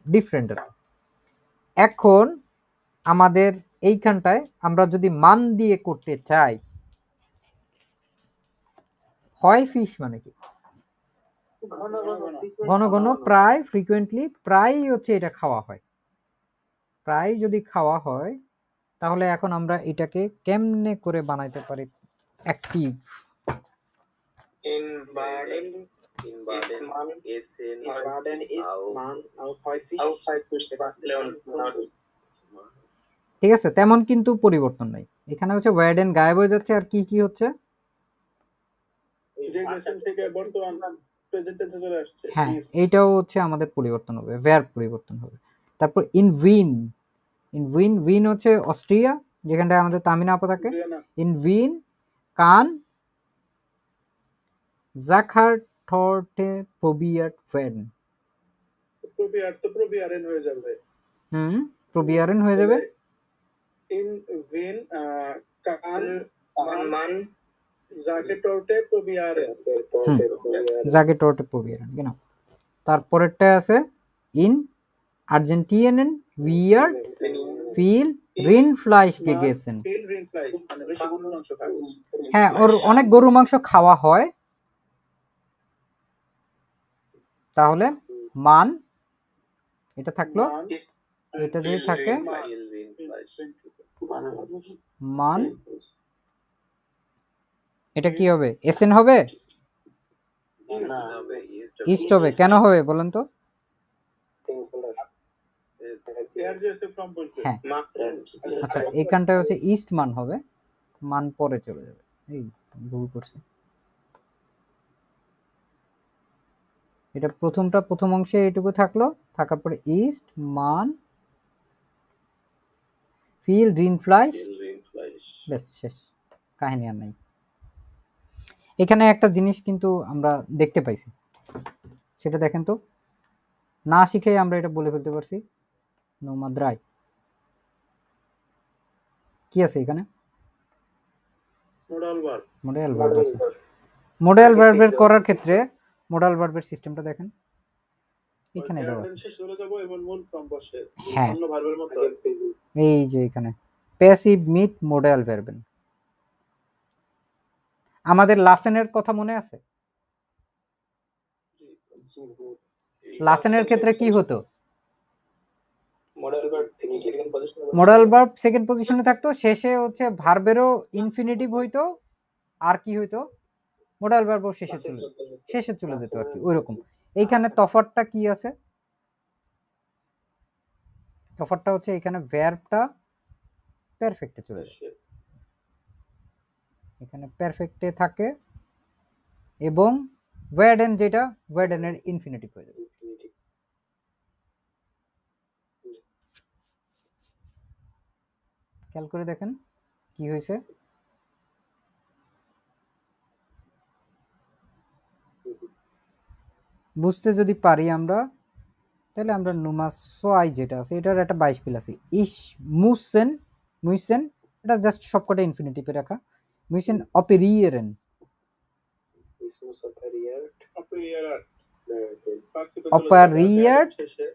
ডিফারেন্ট আর কি। এখন আমাদের এইখানটায় আমরা যদি মান দিয়ে করতে চাই, হয় ফিশ মানে কি ঘন ঘন, প্রায় ফ্রিকুয়েন্টলি, প্রায় হচ্ছে এটা খাওয়া হয়। প্রায় যদি খাওয়া হয় তাহলে এখন আমরা এটাকে কেমনে করে বানাইতে পারি active. In Baden, Essen, Baden ist man auch häufig ঠিক আছে, তেমন কিন্তু পরিবর্তন নাই এখানে, হচ্ছে ওয়ার্ডেন গায়েব হয়ে যাচ্ছে, আর কি কি হচ্ছে, গেছেন থেকে বর্তমান প্রেজেন্টে চলে আসছে। হ্যাঁ এইটাও হচ্ছে আমাদের পরিবর্তন হবে, ভার্ব পরিবর্তন হবে। তারপর ইন উইন, উইন হচ্ছে অস্ট্রিয়া, যেখানটায় আমাদের তামিনা আপা থাকে। ইন উইন কান জাখার থর্টে প্রবিয়ার ফেন, প্রবিয়ার তো প্রবিয়ারেন হয়ে যাবে। প্রবিয়ারেন হয়ে যাবে। ইন উইন কান মান জাকে টর্টে প্রবিয়ারেন, জাকে টর্টে প্রবিয়ারেন, genau। তারপরেরটা আছে ইন আর্জেন্টিনান উইয়ার ফিল রিন ফ্লাইশ গেগেসেন, ফিল রিন ফ্লাইস মানে বেশি গরুর মাংস খায়। হ্যাঁ ওর অনেক গরুর মাংস খাওয়া হয়। তাহলে মান এটা থাকলো, এটা যদি থাকে মান, এটা কি হবে, এসএন হবে, ইস্ট হবে। কেন হবে বলেন তো? হ্যাঁ আচ্ছা, এইখানটা হচ্ছে ইস্ট মান হবে, মান পরে চলে যাবে, এই ভুল করছি। এটা প্রথম অংশে এইটুকু থাকলো, থাকার পরে ইস্ট মান ফিল রিন ফ্লাইশ, বেশ শেষ, কাহিনী আর নাই। এখানে একটা জিনিস কিন্তু আমরা দেখতে পাইছি, সেটা দেখেন তো, না শিখে আমরা এটা বলে ফেলতে পারছি। নোমাদ্রাই কি আছে এখানে, মডেল ভার্ব আছে। মডেল ভার্বের করার ক্ষেত্রে মডেল ভার্বের সিস্টেমটা দেখেন, এখানে দেওয়া আছে। হ্যাঁ এই যে এখানে প্যাসিভ মিট মডেল ভার্বেন। আমাদের লাসেনের কথা মনে আছে? লাসেনের ক্ষেত্রে কি হতো, মডেল ভার্ব সেকেন্ড পজিশনে থাকতো, শেষে হচ্ছে ভার্বেরও ইনফিনিটিভ হইতো, আর কি হইতো, মডেল ভার্বও শেষে চলে যেত আর কি, ওইরকম। এইখানে তফাৎটা কি আছে, তফাৎটা হচ্ছে এখানে ভার্বটা পারফেক্টে চলে যায়, এখানে পারফেক্টে থাকে, এবং ওয়ার্ডেন যেটা ওয়ার্ডেনের ইনফিনিটিভ হয়ে যাবে। খেয়াল করে দেখেন কি হয়েছে, বুঝতে যদি পারি আমরা তাহলে আমরা নুমা সোয়াই যেটা আছে এটার একটা 22 পিল আছে। ইস মুসেন, মুইসেন এটা জাস্ট সবকটা ইনফিনিটিভে রাখা। মুইসেন অপেরিয়েরেন, This was superior. Operiert. অপারিয়ার্ড শেষে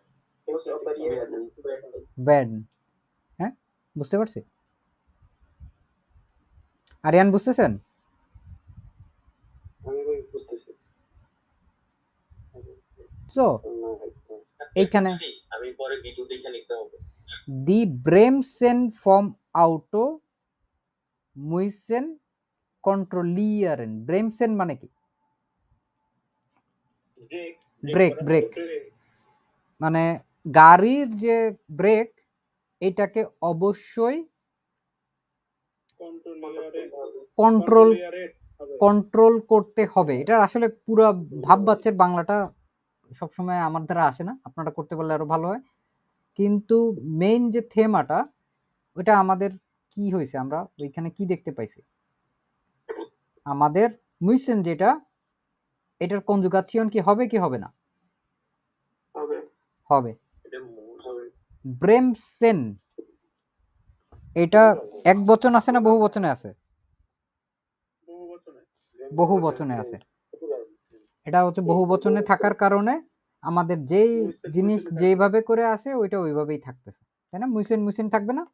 Was superior. ভ্যান। হ্যাঁ বুঝতে পারছি? আরিয়ান বুঝতেছেন? আমি ভাই বুঝতেছি তো না এইখানে আমি পরে ভিডিও দেখে নিতে হবে। দি ব্রেমসেন ফর্ম আউটো মুইসেন কন্ট্রোলিয়ারেন। ব্রেমসেন মানে কি? ব্রেক, ব্রেক মানে গাড়ির যে ব্রেক এটাকে অবশ্যই কন্ট্রোল কন্ট্রোল করতে হবে। এটার আসলে পুরো ভাববাচ্চের বাংলাটা সবসময় আমার দ্বারা আসে না, আপনারা করতে পারলে আরো ভালো হয়। কিন্তু মেইন যে থেমাটা ওইটা আমাদের কি হয়েছে, আমরা ওইখানে কি দেখতে পাইছি, আমাদের মুইসেন যেটা এটার কনজুগাসিয়ন কি হবে কি হবে না? হবে হবে। এটা মোর হবে ব্রেমসেন এটা এক বচন আছে না বহু বচনে আছে? বহু বচনে আছে। এটা হচ্ছে বহু বচনে থাকার কারণে আমাদের যেই জিনিস যেভাবে করে আছে ওইটা ওইভাবেই থাকতেছে, তাই না? মুইসেন মুইসেন থাকবে না?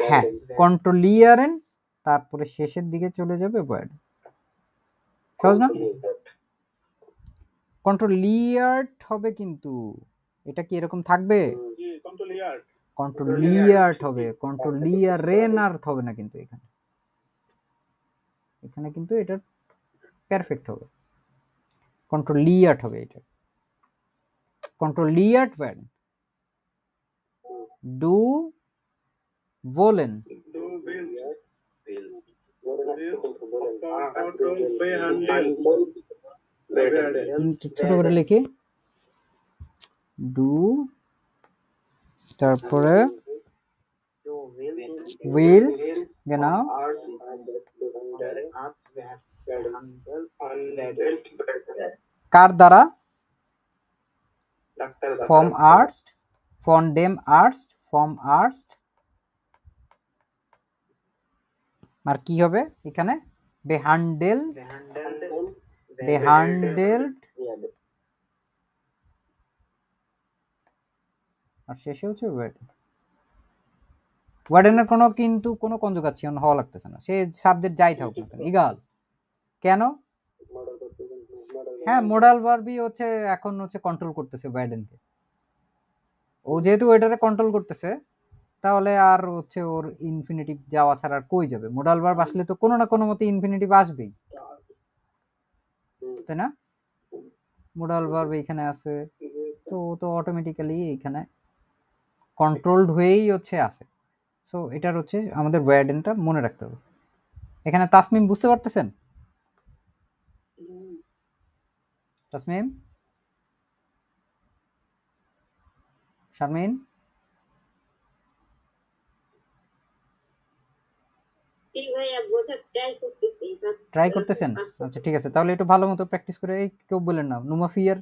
হ্যাঁ, কন্ট্রোলিয়ারেন তারপরে শেষের দিকে চলে যাবে ওয়ার্ড। সহজ না? কন্ট্রোলিয়ার্ড হবে, কিন্তু এটা কি এরকম থাকবে? কন্ট্রোলিয়ার্ড হবে, কন্ট্রোলিয়ারেন আর হবে না। কিন্তু এখানে এখানে কিন্তু এটা পারফেক্ট হবে, কন্ট্রোলিয়ার্ড হবে। এটা কন্ট্রোলিয়ার্ড ওয়ার্ড ডু বলেন ছোট করে লিখি, ডু তারপরে উইলস, genau, কার দ্বারা? ফর্ম আর্টস, ফন ডেম আর্টস, ফর্ম আর্টস। আর কি হবে এখানে? বেহান্ডেল, বেহান্ডেলড, আর শেষে হচ্ছে ওয়ার্ডেন। ওয়ার্ডেনের কোনো কিন্তু কোনো কনজুগাসিয়ন হওয়া লাগতেছে না, সে সাবজেক্ট যাই থাকুক না কেন, ইগাল। কেন? হ্যাঁ, মোডাল ভার্বই হচ্ছে এখন হচ্ছে কন্ট্রোল করতেছে ওয়ার্ডেনকে। ও যেহেতু ওয়েটারে কন্ট্রোল করতেছে তাহলে আর হচ্ছে ওর ইনফিনিটিভ যাওয়া ছাড়া আর কই যাবে? মোডাল ভার্ব আসলে তো কোনো না কোনো মতে ইনফিনিটিভ আসবেই, তাই না? মোডাল ভার্ব এখানে আছে তো ও তো অটোমেটিক্যালি এখানে কন্ট্রোলড হয়েই হচ্ছে আছে। সো এটার হচ্ছে আমাদের ওয়ার্ডেনটা মনে রাখতে হবে। এখানে তাসমিম বুঝতে পারতেছেন? তাসমিম, শারমিন, ট্রাই করতেছেন? আচ্ছা ঠিক আছে, তাহলে একটু ভালো মতো প্র্যাকটিস করে। এই কেউ বলেন না, নুমাফিয়ার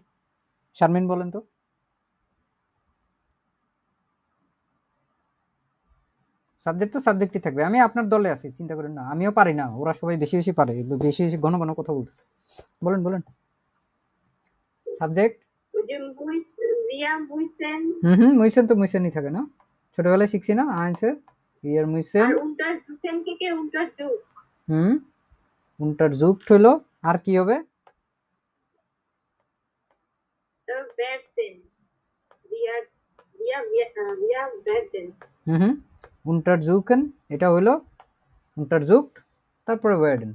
শারমিন বলেন তো। সাবজেক্ট তো সাবজেক্টই থাকবে, আমি আপনার দলে আছি, চিন্তা করেন না। আমিও পারি না, ওরা সবাই বেশি বেশি পারে, বেশি বেশি ঘন ঘন কথা বলতেছে। বলেন বলেন সাবজেক্ট। মুইসেন তো মুইসেনই থাকে না, ছোটবেলায় শিখছি না আইনসে ইয়ার মুইসেন। উন্টার যুগ হলো, আর কি হবে? উন্টার যুগেন, এটা হলো উন্টার যুগ, তারপরে ওয়ার্ডেন।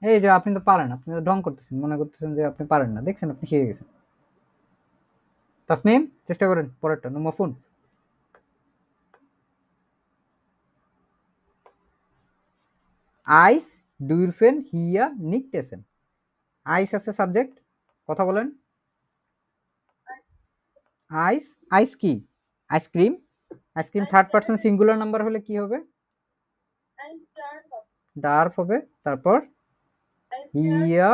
এই যে আপনি তো পারেন, আপনি তো ঢং করতেছেন, মনে করতেছেন যে আপনি পারেন না, দেখছেন আপনি শিখে গেছেন। তাসমিম চেষ্টা করেন পরেরটা, নুমাফুন। আইস ডুইরফেন হিয়া নিকতেছেন। আইস আছে সাবজেক্ট, কথা বলেন। আইস, আইস কি? Ice cream. Ice cream third person singular number হলে কি হবে? ডার্ফ হবে, তারপর হিয়া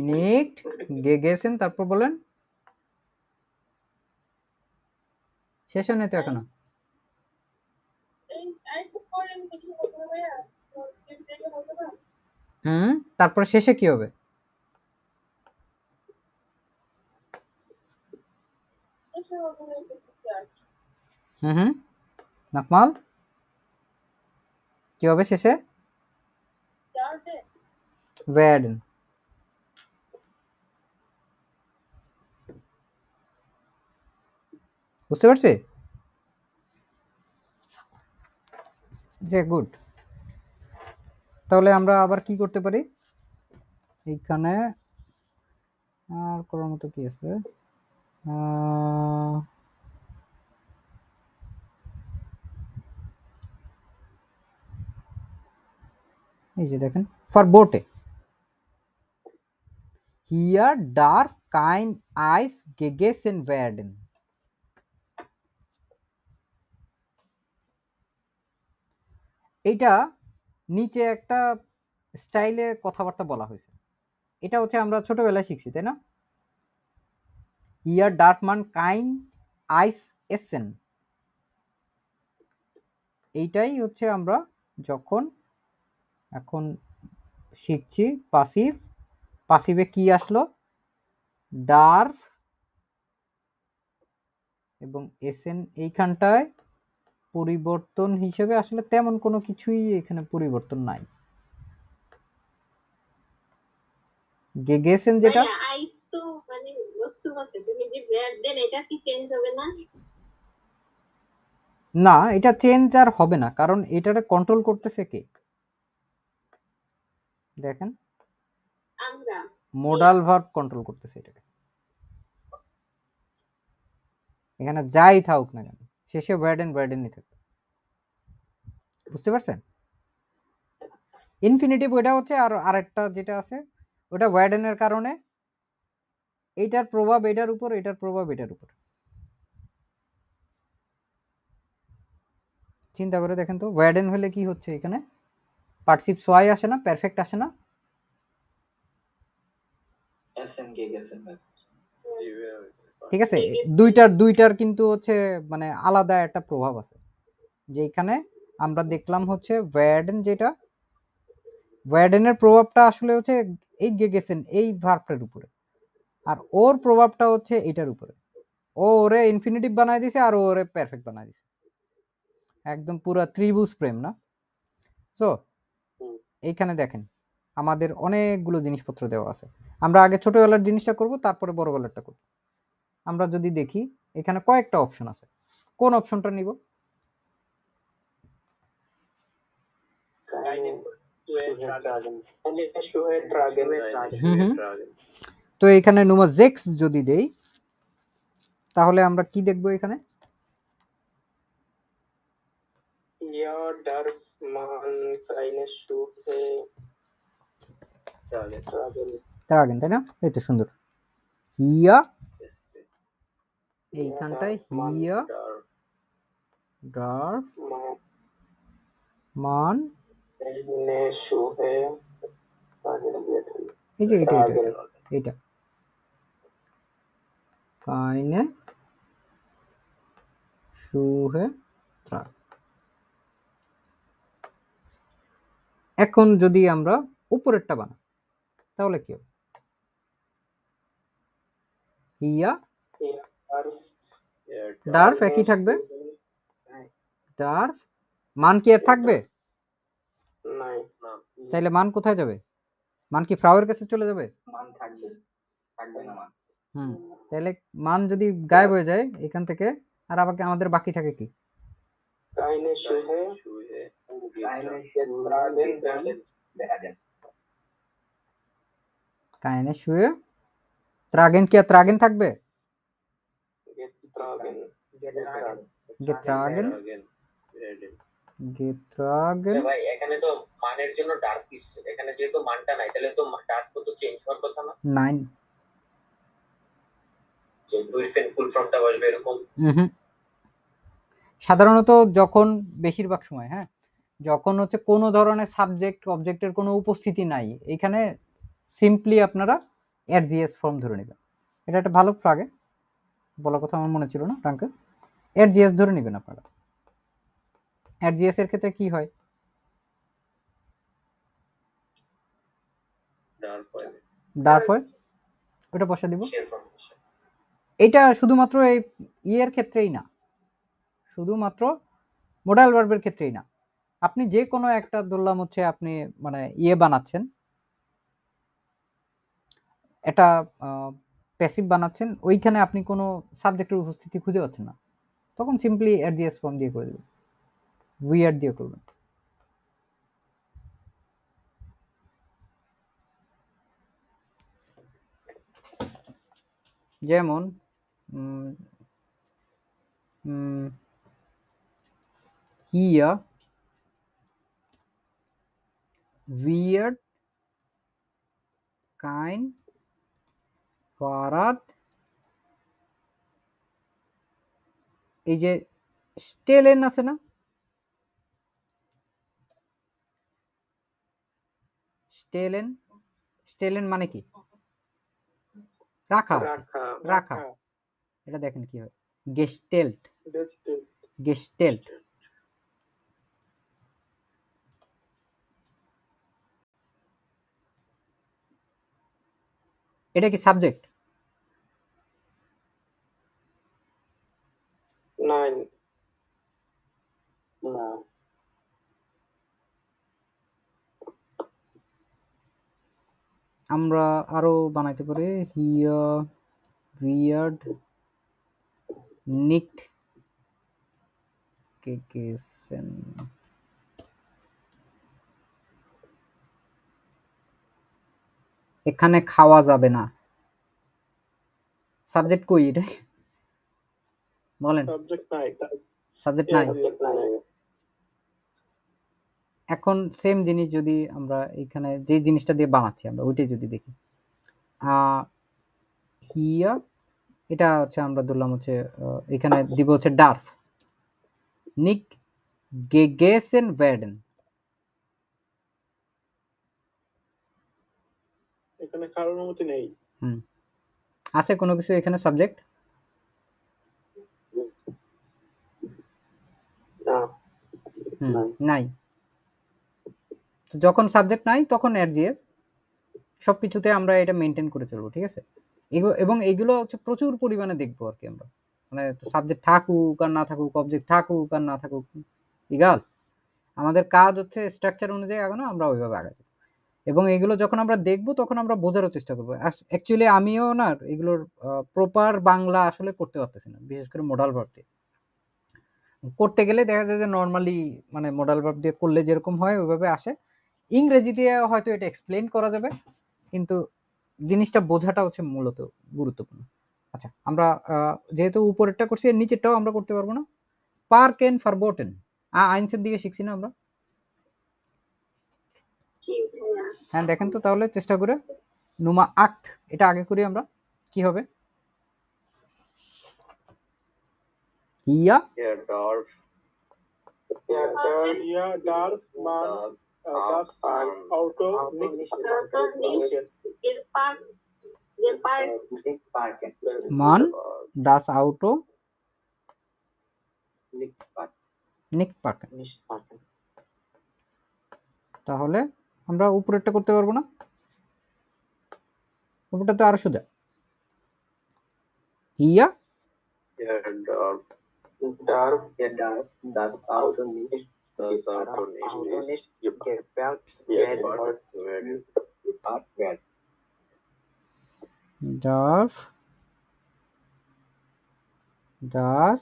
নিট গেগেছেন, তারপর বলেন শেষ হয় না তো এখনো। তারপর শেষে কি হবে? নাকমাল কি হবে শেষে? werden। বুঝতে পারছি যে গুড। তাহলে আমরা আবার কি করতে পারি এইখানে? আর করার মতো কি আছে? এই যে দেখেন ফর বোটে হিয়ার ডার্ক কাইন আইস গেগেসেন werden। এইটা নিচে একটা স্টাইলে কথাবার্তা বলা হয়েছে, এটা হচ্ছে আমরা ছোটবেলায় শিখছি তাই না? ইয়ার ডার্কমান কাইন আইস এসেন, এইটাই হচ্ছে আমরা যখন এখন শিখছি পাসিভ। পাসিভে কি আসলো? ডার্ফ এবং এসেন। এইখানটায় পরিবর্তন হিসেবে আসলে তেমন কোনো কিছুই এখানে পরিবর্তন নাই। গেগেসেন যেটা আইস তো মানে বস্তু আছে, তুমি যে ব্যাড দেন এটা কি চেঞ্জ হবে না? না, এটা চেঞ্জ আর হবে না, কারণ এটারে কন্ট্রোল করতেছে কে? দেখেন আমরা মোডাল ভার্ব কন্ট্রোল করতেছে এটাকে। এখানে যাই থাকুক না কেন শেষে ওয়ার্ডেনই থাকবে। বুঝতে পারছেন? ইনফিনিটিভ ওইটা হচ্ছে, আর আরেকটা যেটা আছে ওটা ওয়ার্ডেনের কারণে এইটার প্রভাব এটার উপর, এটার প্রভাব এটার উপর। চিন্তা করে দেখেন তো, ওয়ার্ডেন হলে কি হচ্ছে? এখানে পার্টসিপ সোয়াই আসে না, পারফেক্ট আসে না? ঠিক আছে, দুইটার কিন্তু হচ্ছে মানে আলাদা একটা প্রভাব আছে। যে এখানে আমরা দেখলাম হচ্ছে ওয়ার্ডেন, যেটা ওয়ার্ডেনের প্রভাবটা আসলে হচ্ছে এই গেগেসেন এই ভার্বটার উপরে, আর ওর প্রভাবটা হচ্ছে এটার উপরে। ও ওরে ইনফিনিটিভ বানায় দিছে আর ওরে পারফেক্ট বানায় দিছে, একদম পুরা ত্রিভুজ প্রেম না? সো এইখানে দেখেন আমাদের অনেকগুলো জিনিসপত্র দেওয়া আছে। আমরা আগে ছোটবেলার জিনিসটা করব, তারপরে বড়বেলারটা করব। আমরা যদি দেখি এখানে কয়েকটা অপশন আছে, কোন অপশনটা নিব? তো এখানে নুমাজেক্স যদি দেই তাহলে আমরা কি দেখবো এখানে? ট্রাগেন, তাই না? এই তো সুন্দর। হিয়া এইখানটায় হিয়া ডার্ফ মান, এই যে এটা এটা কাইনে সুহে ট্রাগ। এখন যদি আমরা উপরেরটা বানাই তাহলে কি হবে? হিয়া ডার্ফ একই থাকবে, ডার্ফ মান কি আর থাকবে? চাইলে মান কোথায় যাবে? মান কি ফ্রাউয়ের কাছে চলে যাবে? মান থাকবে না মান। তাহলে মান যদি গায়েব হয়ে যায় এখান থেকে, আর আমাদের বাকি থাকে কি? কাইনে শুয়ে ত্রাগেন, কি আর ত্রাগেন থাকবে? গেত্রাগেন ভাই এখানে তো মানের জন্য ডার্ক দিচ্ছে, এখানে যেহেতু মানটা নাই তাহলে তো ডার্ক তো চেঞ্জ হওয়ার কথা না। 9 যে ডুইফেন ফুল ফর্মটা বসবে এরকম। সাধারণত যখন বেশিরভাগ সময়, হ্যাঁ, যখন হচ্ছে কোনো ধরনের সাবজেক্ট অবজেক্টের কোনো উপস্থিতি নাই, এখানে সিম্পলি আপনারা এর ফর্ম ধরে নেবেন। এটা একটা ভালো ফ্রাগে বলার কথা আমার মনে ছিল না টাঙ্কে। এর ধরে নেবেন আপনারা। এর ক্ষেত্রে কি হয়, ডার্ফ হয়, ওটা বসা দিব। এটা শুধুমাত্র এই ইয়ের ক্ষেত্রেই না, শুধুমাত্র মোডাল ভার্বের ক্ষেত্রেই না, আপনি যে কোনো একটা ধরলাম হচ্ছে আপনি মানে ইয়ে বানাচ্ছেন, এটা প্যাসিভ বানাচ্ছেন, ওইখানে আপনি কোনো সাবজেক্টের উপস্থিতি খুঁজে পাচ্ছেন না, তখন সিম্পলি এর ফর্ম দিয়ে করে দেবেন, উইআর দিয়ে করবেন। যেমন here weird kind ফারাদ, এই যে স্টেলেন আছে না, স্টেলেন, স্টেলেন মানে কি রাখা, রাখা, এটা দেখেন কি হয়, গেস্টেল্ট, গেস্টেল্ট, এটা কি সাবজেক্ট? না, আমরা আরো বানাইতে পারি হিয়ার উইয়ার্ড নিকড কেকেসেন, এখানে খাওয়া যাবে না, সাবজেক্ট কই এটা বলেন, সাবজেক্ট নাই। এখন সেম জিনিস যদি আমরা এখানে যে জিনিসটা দিয়ে বানাচ্ছি আমরা ওইটাই যদি দেখি, হিয়া, এটা হচ্ছে আমরা ধরলাম হচ্ছে এখানে দিব হচ্ছে ডার্ফ নিক গেগেসেন ওয়ার্ডেন, এখানে কারোর অনুমতি নেই। আছে কোনো কিছু এখানে সাবজেক্ট? নাই। তো যখন সাবজেক্ট নাই তখন এর সবকিছুতে আমরা এটা মেনটেন করে চলবো, ঠিক আছে? এবং এইগুলো হচ্ছে প্রচুর পরিমাণে দেখবো আর কি আমরা, মানে সাবজেক্ট থাকুক আর না থাকুক, অবজেক্ট থাকুক আর না থাকুক, ইগাল আমাদের কাজ হচ্ছে স্ট্রাকচার অনুযায়ী আগানো, আমরা ওইভাবে আগাবো। এবং এগুলো যখন আমরা দেখবো তখন আমরা বোঝারও চেষ্টা করবো। অ্যাকচুয়ালি আমিও না এগুলোর প্রপার বাংলা আসলে করতে পারতেছি না, বিশেষ করে মোডাল ভার্ব দিয়ে করতে গেলে দেখা যায় যে নর্মালি মানে মোডাল ভার্ব দিয়ে করলে যেরকম হয় ওইভাবে আসে। ইংরেজি দিয়ে হয়তো এটা এক্সপ্লেন করা যাবে, কিন্তু জিনিসটা বোঝাটা হচ্ছে মূলত গুরুত্বপূর্ণ। আচ্ছা, আমরা যেহেতু উপরেরটা করছি, এর নিচেরটাও আমরা করতে পারবো না। পার্কেন ফারবোটেন আইনসের দিকে শিখছি না আমরা? হ্যাঁ দেখেন তো তাহলে চেষ্টা করে, নুমা আক্ত এটা আগে করি আমরা, কি হবে? ইয়া darf man das Auto মান দাস আউটো নিক পার্কেন, তাহলে আমরা উপরেরটা করতে পারবো না, উপরটা তো আরো সোজা। ইয়া darf das Auto nicht geparkt werden. darf das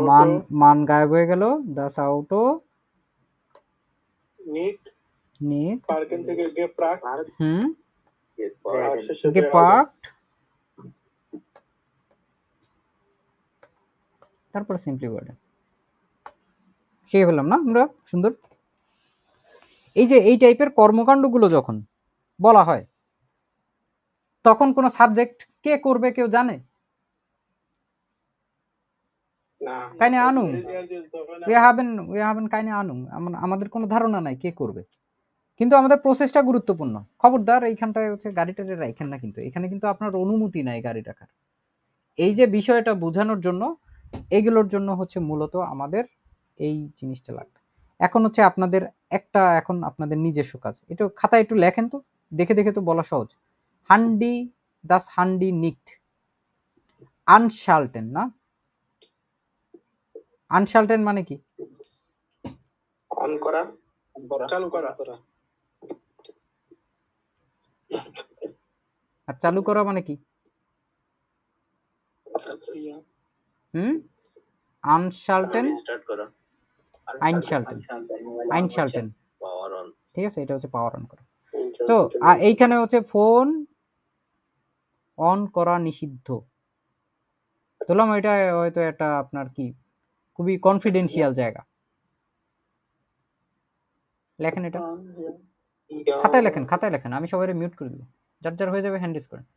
মান মান গায়েব হয়ে গেল, দাস আউটো nicht parken থেকে geparkt geparkt, তারপর সিম্পলি ওয়ার্ড শিখে ফেললাম না আমরা, সুন্দর। এই যে এই টাইপের কর্মকাণ্ডগুলো যখন বলা হয় তখন কোনো সাবজেক্ট কে করবে কেউ জানে? না keine Ahnung. দেওয়ার জন্য তখন wir haben keine Ahnung. আমাদের কোনো ধারণা নাই কে করবে, কিন্তু আমাদের প্রসেসটা গুরুত্বপূর্ণ। খবরদার এইখানটায় হচ্ছে গাড়িটা রাখেন না, কিন্তু এখানে কিন্তু আপনার অনুমতি নাই গাড়ি রাখার। এই যে বিষয়টা বোঝানোর জন্য, এগুলোর জন্য হচ্ছে মূলত আমাদের এই জিনিসটা লাগবে। এখন হচ্ছে আপনাদের এখন আপনাদের নিজস্ব কাজ, এটা খাতায় একটু লেখেন তো, দেখে দেখে তো বলা সহজ। হান্ডি, দাস হান্ডি নিক্ট আনশাল্টেন, না? আনশাল্টেন মানে কি? অন করা, চালু করা আর চালু করা মানে কি? আনশাল্টেন, আইনশাল্টেন, আইনশাল্টেন, ঠিক আছে, এটা হচ্ছে পাওয়ার অন করা। তো এইখানে হচ্ছে ফোন অন করা নিষিদ্ধ ধরলাম, এটা হয়তো একটা আপনার কি খুবই কনফিডেন্সিয়াল জায়গা। লেখেন এটা খাতায় লেখেন, খাতায় লেখেন, আমি সবাই মিউট করে দেবো, যার যার হয়ে যাবে হ্যান্ড রেজ করেন।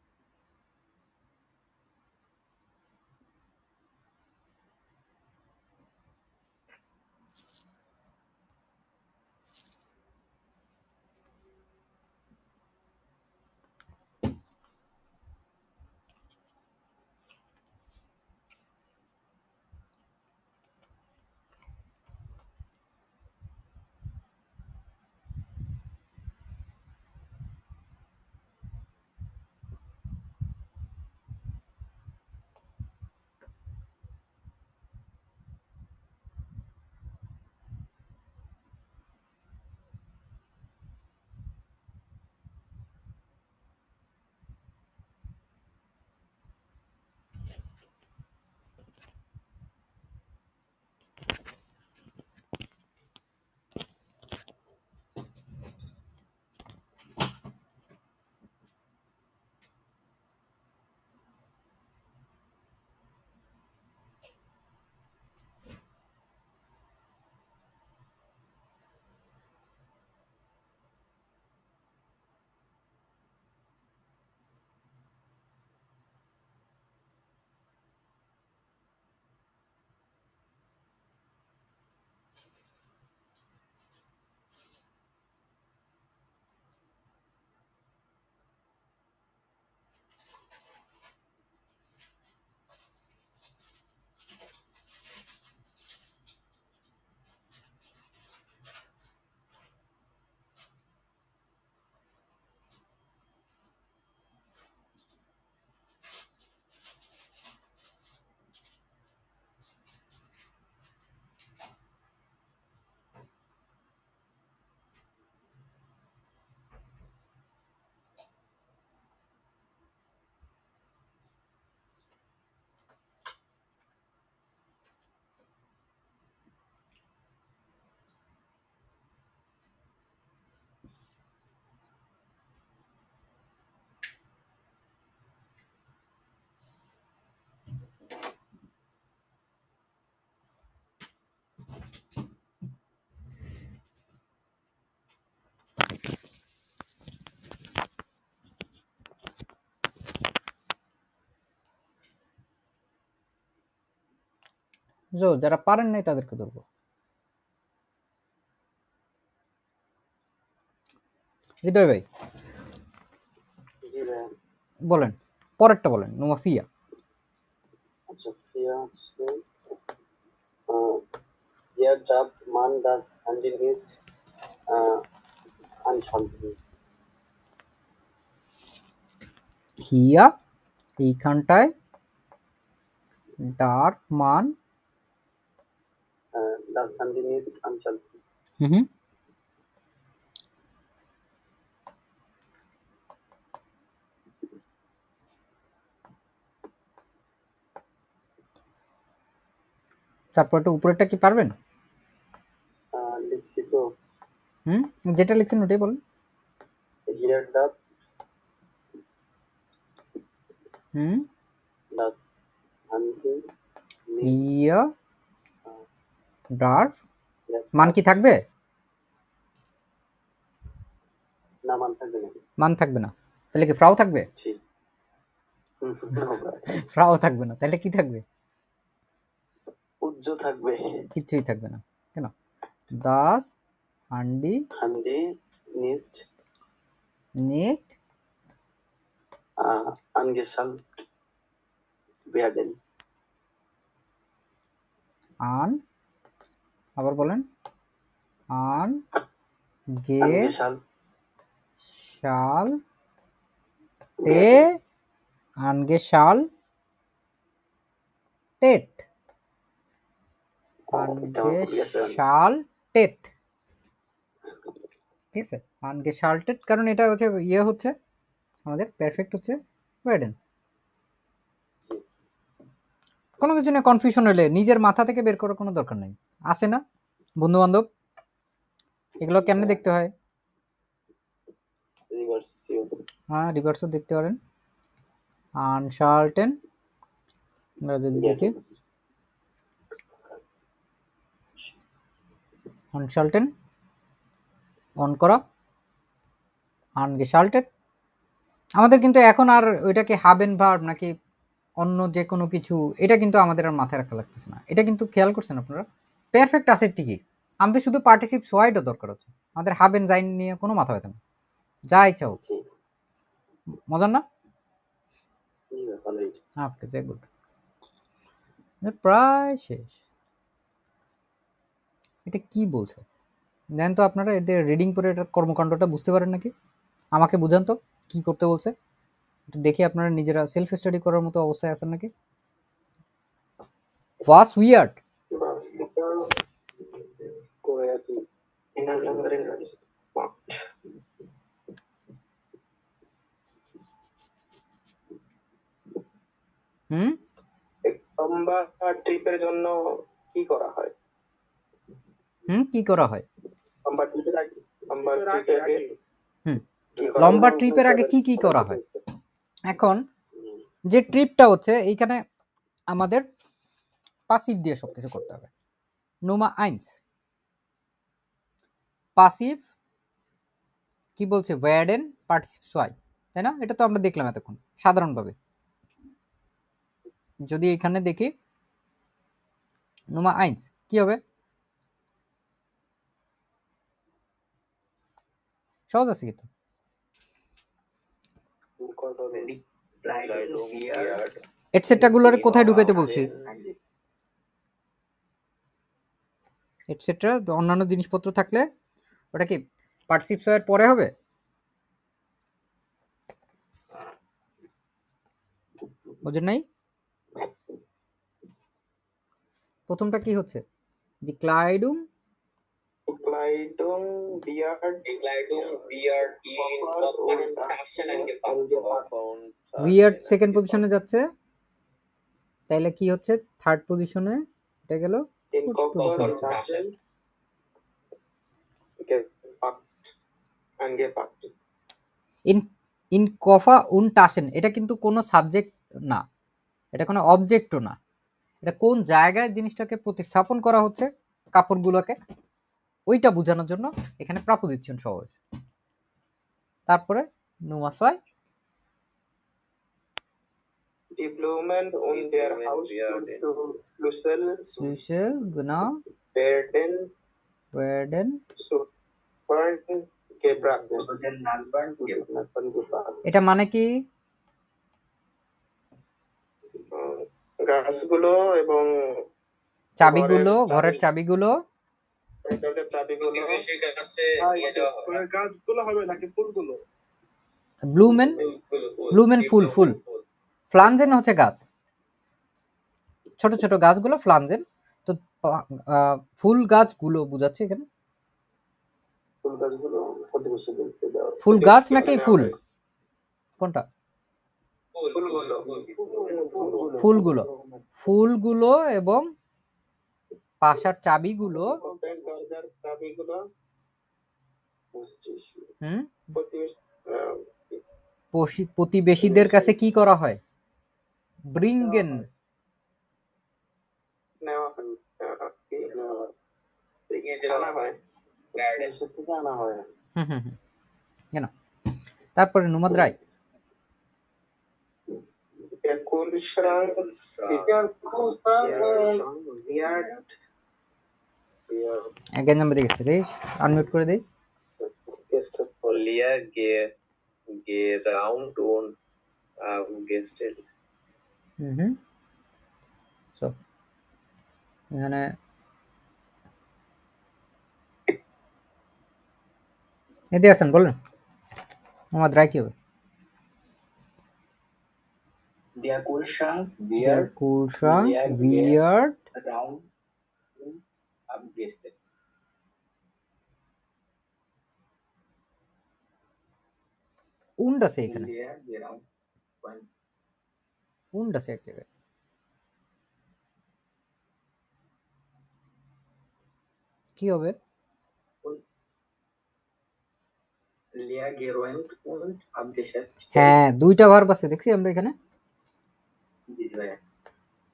যারা পারেন নাই তাদেরকে ধরবো। হৃদয় ভাই বলেন, পরেরটা বলেন। নোমা ফিয়া, আচ্ছা ফিয়া হচ্ছে ইয়ার জাব মান দাস হ্যান্ডিল লিস্ট আনশাল্টেন। হিয়া এইখানটায় ডার মান দাস হ্যান্ডিল লিস্ট আনশাল্টেন। তারপরটা উপরেরটা কি পারবেন? লিখছি তো, যেটা লিখছেন ওটাই বলেন। হিয়ার জাব দাস হ্যান্ডিল হিয়া ডার মান কি থাকবে? না, মান থাকবে না। মান থাকবে না, তাহলে কি ফ্রাও থাকবে? ঠিক ফ্রাও থাকবে না, তাহলে কি থাকবে? উজ্জ থাকবে। কিছুই থাকবে না। কেন? দাস হান্ডি হান্ডি নিস্ট নিট আনগেশাল বেয়াডেন। আন, আবার বলেন, আন গে আনগেশাল শাল টে আনগে শাল টেট আনগে শাল টেট। ঠিক আছে, আনগে শাল টেট, কারণ এটা হচ্ছে ইয়ে হচ্ছে আমাদের পারফেক্ট হচ্ছে ওয়েডেন। কোনো কিছু নিয়ে কনফিউশন হলে নিজের মাথা থেকে বের করার কোনো দরকার নেই। আসে না বন্ধু বান্ধব, এগুলো কেমনে দেখতে হয়? হ্যাঁ, রিভার্সও দেখতে পারেন। আনশার্টেন আমরা যদি দেখি, আনশার্টেন অন করা, আনগেশাল্টেড। আমাদের কিন্তু এখন আর ওইটাকে হাবেন ভার্ব নাকি অন্য যে কোনো কিছু, এটা কিন্তু আমাদের আর মাথায় রাখা লাগতেছে না। এটা কিন্তু খেয়াল করছেন আপনারা, পারফেক্ট আছে ঠিকই, আমাদের শুধু পার্টিসিপ সোয়াইডও দরকার হচ্ছে। আমাদের হাবেন জাইন নিয়ে কোনো মাথা ব্যথা না, যা ইচ্ছা হোক। মজার না? ওকে, গুড। প্রায় শেষ। এটা কি বলছে দেন তো আপনারা, এদের রিডিং পরে এটার কর্মকাণ্ডটা বুঝতে পারেন নাকি? আমাকে বুঝান তো কি করতে বলছে, একটু দেখি আপনারা নিজেরা সেলফ স্টাডি করার মতো অবস্থায় আছেন নাকি। ওয়াস উইয়ার্ড, লম্বা ট্রিপের জন্য কি করা হয়? কি করা হয়? লম্বা ট্রিপের আগে লম্বা ট্রিপের আগে কি কি করা হয়? এখন যে ট্রিপটা হচ্ছে এইখানে আমাদের পাসিভ দিয়ে সবকিছু করতে হবে। নুমা আইন্স পাসিভ কি বলছে, ওয়ার্ডেন পার্টিসিপ সোয়াই, তাই না? এটা তো আমরা দেখলাম এতক্ষণ সাধারণভাবে। যদি এখানে দেখি নুমা আইন্স কি হবে, সহজ আছে কিন্তু। এটসেট্রা গুলোর কোথায় ঢুকাইতে বলছি? এটসেট্রা অন্যান্য জিনিসপত্র থাকলে ওটা কি পার্টিসিপ সোয়াইয়ের পরে হবে? বুঝেন নাই? প্রথমটা কি হচ্ছে, দি ক্লাইডুম উইয়ার্ড সেকেন্ড পজিশনে যাচ্ছে, তাইলে কি হচ্ছে থার্ড পজিশনে এটা গেল ফোর্থ পজিশন। ইন কফা উন টাসেন, এটা কিন্তু কোনো সাবজেক্ট না, এটা কোনো অবজেক্টও না, এটা কোন জায়গায় জিনিসটাকে প্রতিস্থাপন করা হচ্ছে কাপড়গুলোকে, ওইটা বোঝানোর জন্য এখানে প্রাপোজিশন সহ হয়েছে। তারপরে নুমাসয় Die Blumen und der Haus zu Schlüssel genau werden gebracht. এটা মানে কি? গাছগুলো এবং চাবিগুলো, ঘরের চাবিগুলো গাছগুলো হবে নাকি ফুলগুলো? ব্লুমেন ফুল ফ্লানজেন হচ্ছে গাছ, ছোট ছোট গাছগুলো ফ্লানজেন। তো ফুল গাছগুলো বুঝাচ্ছে এখানে, ফুল গাছ নাকি ফুল, কোনটা? ফুলগুলো এবং পাশার চাবিগুলো প্রতিবেশীদের কাছে কি করা হয়? ব্রিঙ্গেন তারপরে নুমাদ রায় Kühlschrank, again number দেখেছে দেশ আনমিউট করে দেই Leer Geraund und Gestel. So এখানে এদিকে আসেন বলেন আমার রায় কি হবে Der Kühlschrank Der wird Kühlschrank leer wird round und abgestellt. und আছে এখানে Leer geräumt und und আছে এক জায়গায় কি হবে leer geräumt und abgestellt. হ্যাঁ দুইটা ভার্ব আছে দেখছি আমরা এখানে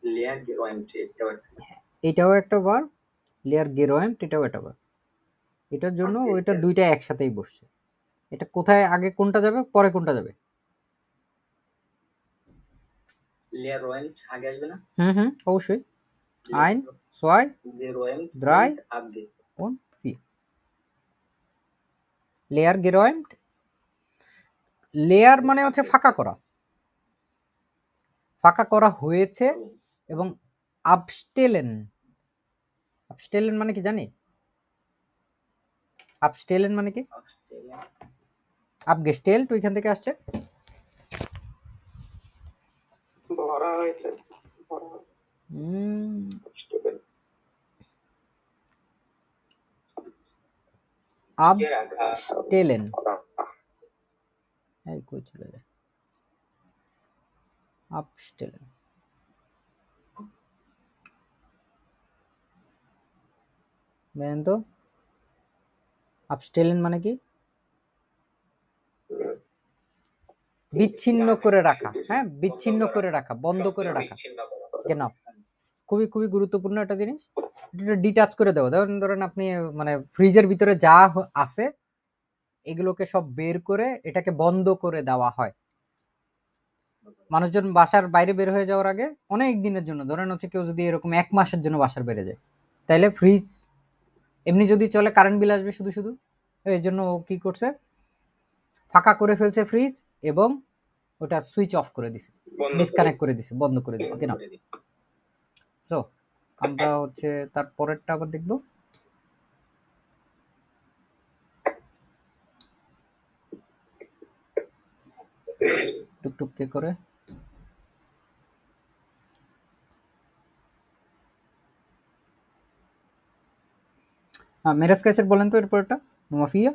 Leer geräumt এটাও একটা ভার্ব লেয়ার গেরোয়েন্ট এটাও একটা ভার্ব এটার জন্য ওইটা দুইটা একসাথেই বসছে এটা কোথায় আগে কোনটা যাবে পরে কোনটা যাবে leer räumt আগে আসবে না অবশ্যই ein zwei geräumt drei und abgestellt. und vier লেয়ার গেরোয়েন্ট লেয়ার মানে হচ্ছে ফাঁকা করা হয়েছে এবং আপস্টেলেন মানে কি জানি আপস্টেলেন মানে কি আপগেস্টেলট ওইখান থেকে আসছে ভরা হয়েছে আপস্টেলেন এই কই চলে যায় আপস্টেলেন দেন তো আপস্টেলেন মানে কি বিচ্ছিন্ন করে রাখা হ্যাঁ বিচ্ছিন্ন করে রাখা বন্ধ করে রাখা কেন খুবই খুবই গুরুত্বপূর্ণ একটা জিনিস এটা ডিটাচ করে দেওয়া ধরেন আপনি মানে ফ্রিজের ভিতরে যা আছে এগুলোকে সব বের করে এটাকে বন্ধ করে দেওয়া হয় মানুষজন বাসার বাইরে বের হয়ে যাওয়ার আগে অনেক দিনের জন্য ধরেন হচ্ছে কেউ যদি এরকম 1 মাসের জন্য বাসার বেড়ে যায় তাইলে ফ্রিজ এমনি যদি চলে কারেন্ট বিল আসবে শুধু শুধু এই জন্য ও কি করছে ফাঁকা করে ফেলছে ফ্রিজ এবং ওটা সুইচ অফ করে দিছে ডিসকানেক্ট করে দিছে বন্ধ করে দিছে কেন সো আমরা হচ্ছে তার পরেরটা আবার দেখব টুকটুক কে করে হ্যাঁ মেরাজ কাইসের বলেন তো এরপর একটা mafia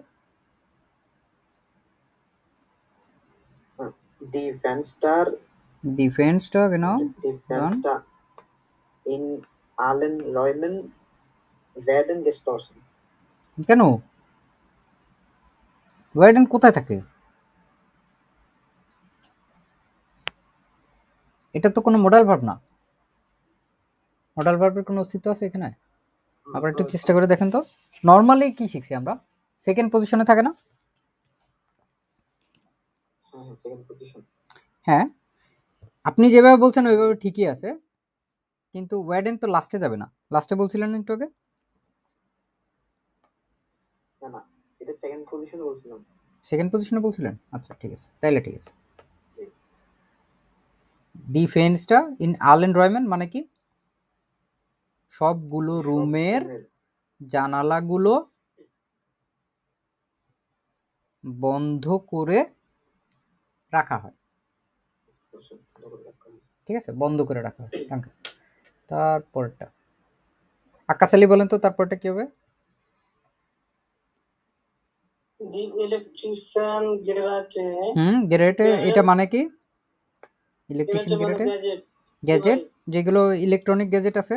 Die Fenster genau Die Fenster in allen Räumen werden geschlossen. কেন ওয়ার্ডেন কোথায় থাকে এটা তো কোনো মডাল ভার্ব না মডাল ভার্বের কোনো অস্তিত্ব আছে এখানে আবার একটু চেষ্টা করে দেখেন তো নরমালি কি শিখছি আমরা সেকেন্ড পজিশনে থাকে না সেকেন্ড পজিশন হ্যাঁ আপনি যেভাবে বলছেন ওইভাবে ঠিকই আছে কিন্তু ওয়ার্ডেন তো লাস্টে যাবে না লাস্টে বলছিলেন একটু আগে না এটা সেকেন্ড পজিশনে বলছিলাম সেকেন্ড পজিশনে বলছিলেন আচ্ছা ঠিক আছে তাইলে ঠিক আছে দি ফেন্সটা ইন আলেন রয়ম্যান মানে কি সবগুলো রুমের জানালাগুলো বন্ধ করে রাখা হয় ঠিক আছে বন্ধ করে রাখা হয় তারপরটা আকাশ আলী বলেন তো তারপরটা কি হবে The electrician garage গ্যারেটে এটা মানে কি ইলেকট্রিশিয়ান গ্যারেটে গ্যাজেট যেগুলো ইলেকট্রনিক গ্যাজেট আছে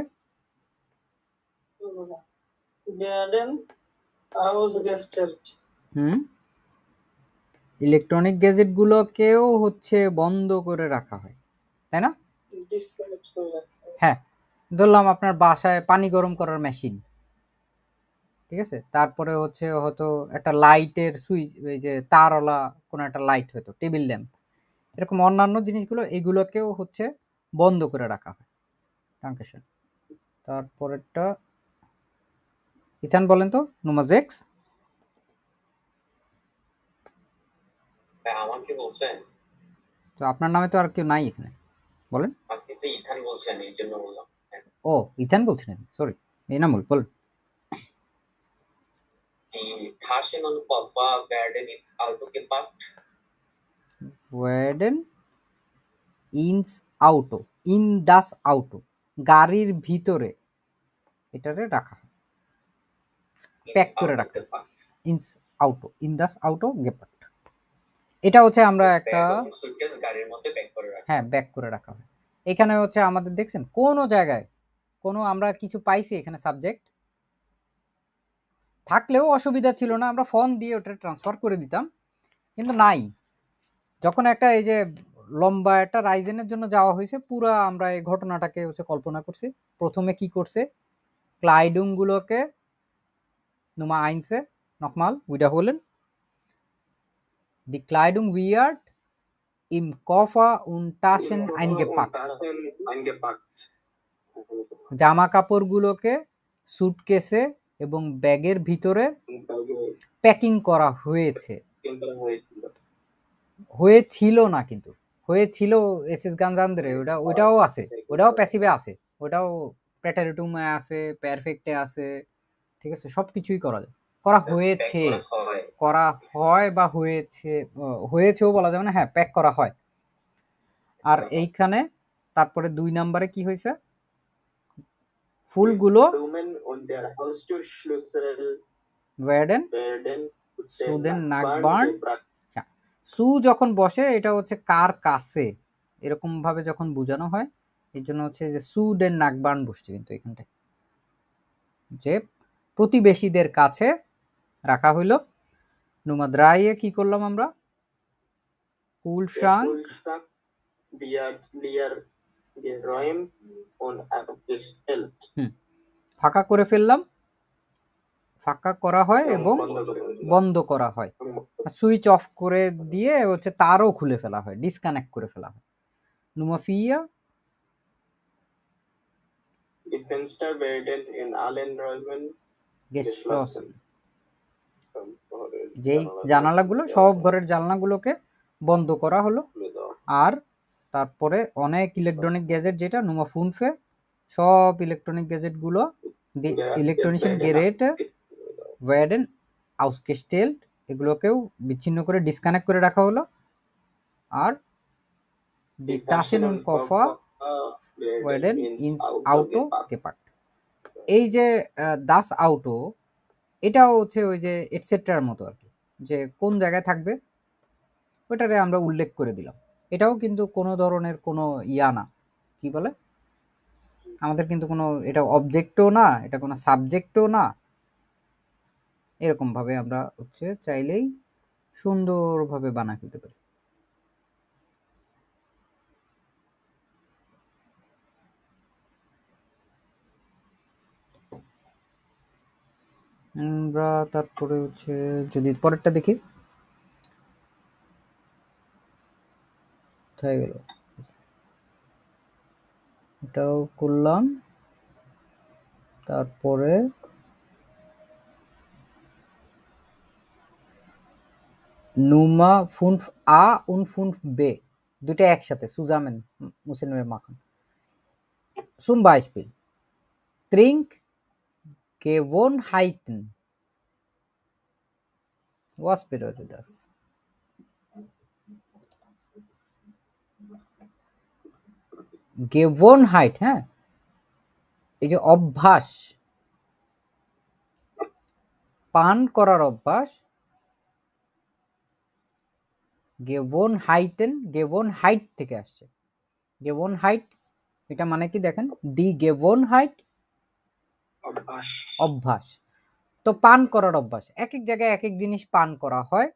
garden house gestalт electronic gadget গুলোকেও হচ্ছে বন্ধ করে রাখা হয় তাই না disconnect করে রাখা হয়। হ্যাঁ ধরলাম আপনার বাসায় পানি গরম করার মেশিন ঠিক আছে তারপরে হচ্ছে হয়তো একটা লাইটের সুইচ এই যে তারওয়ালা কোনো একটা লাইট হয়তো টেবিল ল্যাম্প এরকম অন্যান্য জিনিসগুলো এগুলোকেও হচ্ছে বন্ধ করে রাখা হয়। ডাঙ্কেশন। তারপরেরটা ইথান বলেন তো, নুমা 6। আমাকে বলছেন? তো আপনার নামে তো আর কেউ নাই এখানে, বলেন। আপনি তো ইথান বলছেন, এই জন্য বললাম। ও ইথান বলছিলেন, সরি এনামুল বলেন। Die Taschen und Koffer werden ins Auto gepackt. ওয়েডেন ইনস আউটো, ইন দাস আউটো, গাড়ির ভিতরে এটারে রাখা হয়, ins প্যাক করে Auto রাখা। gepackt. ইনস আউটো, ইন দাস আউটো গেপার্ট। এটা হচ্ছে আমরা একটা, ব্যাগ এবং সুটকেস গাড়ির মধ্যে প্যাক করে রাখা। হ্যাঁ ব্যাক করে রাখা হয়। এখানে হচ্ছে আমাদের দেখছেন কোনো জায়গায় কোনো আমরা কিছু পাইছি এখানে সাবজেক্ট থাকলেও অসুবিধা ছিল না, আমরা ফোন দিয়ে ওটা ট্রান্সফার করে দিতাম, কিন্তু নাই। যখন একটা এই যে লম্বা একটা রাইজেনের জন্য যাওয়া হয়েছে, পুরো আমরা এই ঘটনাটাকে হচ্ছে কল্পনা করছি। প্রথমে কি করছে, ক্লাইডুংগুলোকে নুমা আইনসে নকমাল উইডাহোলেন দি ক্লাইডুং উইয়ার্ড ইম কফা উন টাসেন আইনগেপাক্ট, Eingepackt. জামা কাপড়গুলোকে সুটকেসে এবং ব্যাগের ভিতরে প্যাকিং করা হয়েছে। হয়েছিল না, কিন্তু হয়েছিল এসএস গানজানদের ওটাও আছে, ওটাও প্যাসিভে আছে, ওটাও প্রেটারিটুমে আছে, পারফেক্টে আছে, ঠিক আছে, সব কিছুই করা যায়। করা হয়েছে, করা হয় বা হয়েছে, হয়েছেও বলা যাবে না, হ্যাঁ প্যাক করা হয়। আর এইখানে তারপরে 2 নম্বরে কি হয়েছে, ফুলগুলো Blumen und der Haustürschlüssel ওয়েডেন werden সুদেন Nachbarn নাকবার্ন। gebracht. সু যখন বসে এটা হচ্ছে কার কাছে, এরকম ভাবে যখন বোঝানো হয়, এর জন্য হচ্ছে যে সুডেন নাকবার্ন বসছে কিন্তু এখানটায়, যে প্রতিবেশীদের কাছে রাখা হইল। নুমাদ্রাইয়ে কি করলাম আমরা, কুলশাং Der Kühlschrank wird leer geräumt und abgestellt. ফাঁকা করে ফেললাম, ফাঁকা করা হয় এবং বন্ধ করা হয়, সুইচ অফ করে দিয়ে হচ্ছে তারও খুলে ফেলা হয়, ডিসকানেক্ট করে ফেলা হয়। নুমাফিয়া Die Fenster werden in allen Räumen geschlossen, যেই জানালাগুলো, সব ঘরের জানালাগুলোকে বন্ধ করা হলো। আর তারপরে অনেক ইলেকট্রনিক গ্যাজেট, যেটা নুমা ফুনফে, সব ইলেকট্রনিক গ্যাজেটগুলো দি ইলেকট্রনিশিয়ান গেরেটে ওয়েডেন আউসকেস্টেল্ট, এগুলোকেও বিচ্ছিন্ন করে ডিসকানেক্ট করে রাখা হলো। আর দি টাসেন উন কফা ওয়েডেন ইনস আউটো গেপার্ট, এই যে দাস আউটো, এটাও হচ্ছে ওই যে এটসেট্রার মতো আর কি, যে কোন জায়গায় থাকবে ওটারে আমরা উল্লেখ করে দিলাম। এটাও কিন্তু কোনো ধরনের কোনো ইয়া না, কি বলে, আমাদের কিন্তু কোনো এটা অবজেক্টও না, এটা কোনো সাবজেক্টও না। এরকমভাবে আমরা হচ্ছে চাইলেই সুন্দরভাবে বানা ফেলতে পারি। আমরা তারপরে হচ্ছে যদি পরেরটা দেখি, কোথায় গেল, এটাও করলাম। তারপরে নুমা ফুনফ আ উন ফুনফ বে, দুটো একসাথে, সুজামেন মুসলিমের মাখন sum বাইসপিল ট্রিঙ্ক Gewohnheiten. Was bedeutet das? Gewohnheit, হ্যাঁ, এই যে অভ্যাস, পান করার অভ্যাস, Gewohnheiten, Gewohnheit থেকে আসছে। Gewohnheit এটা মানে কি দেখেন, দি Gewohnheit অভ্যাস। তো পান করার অভ্যাস, এক এক জায়গায় এক এক জিনিস পান করা হয়।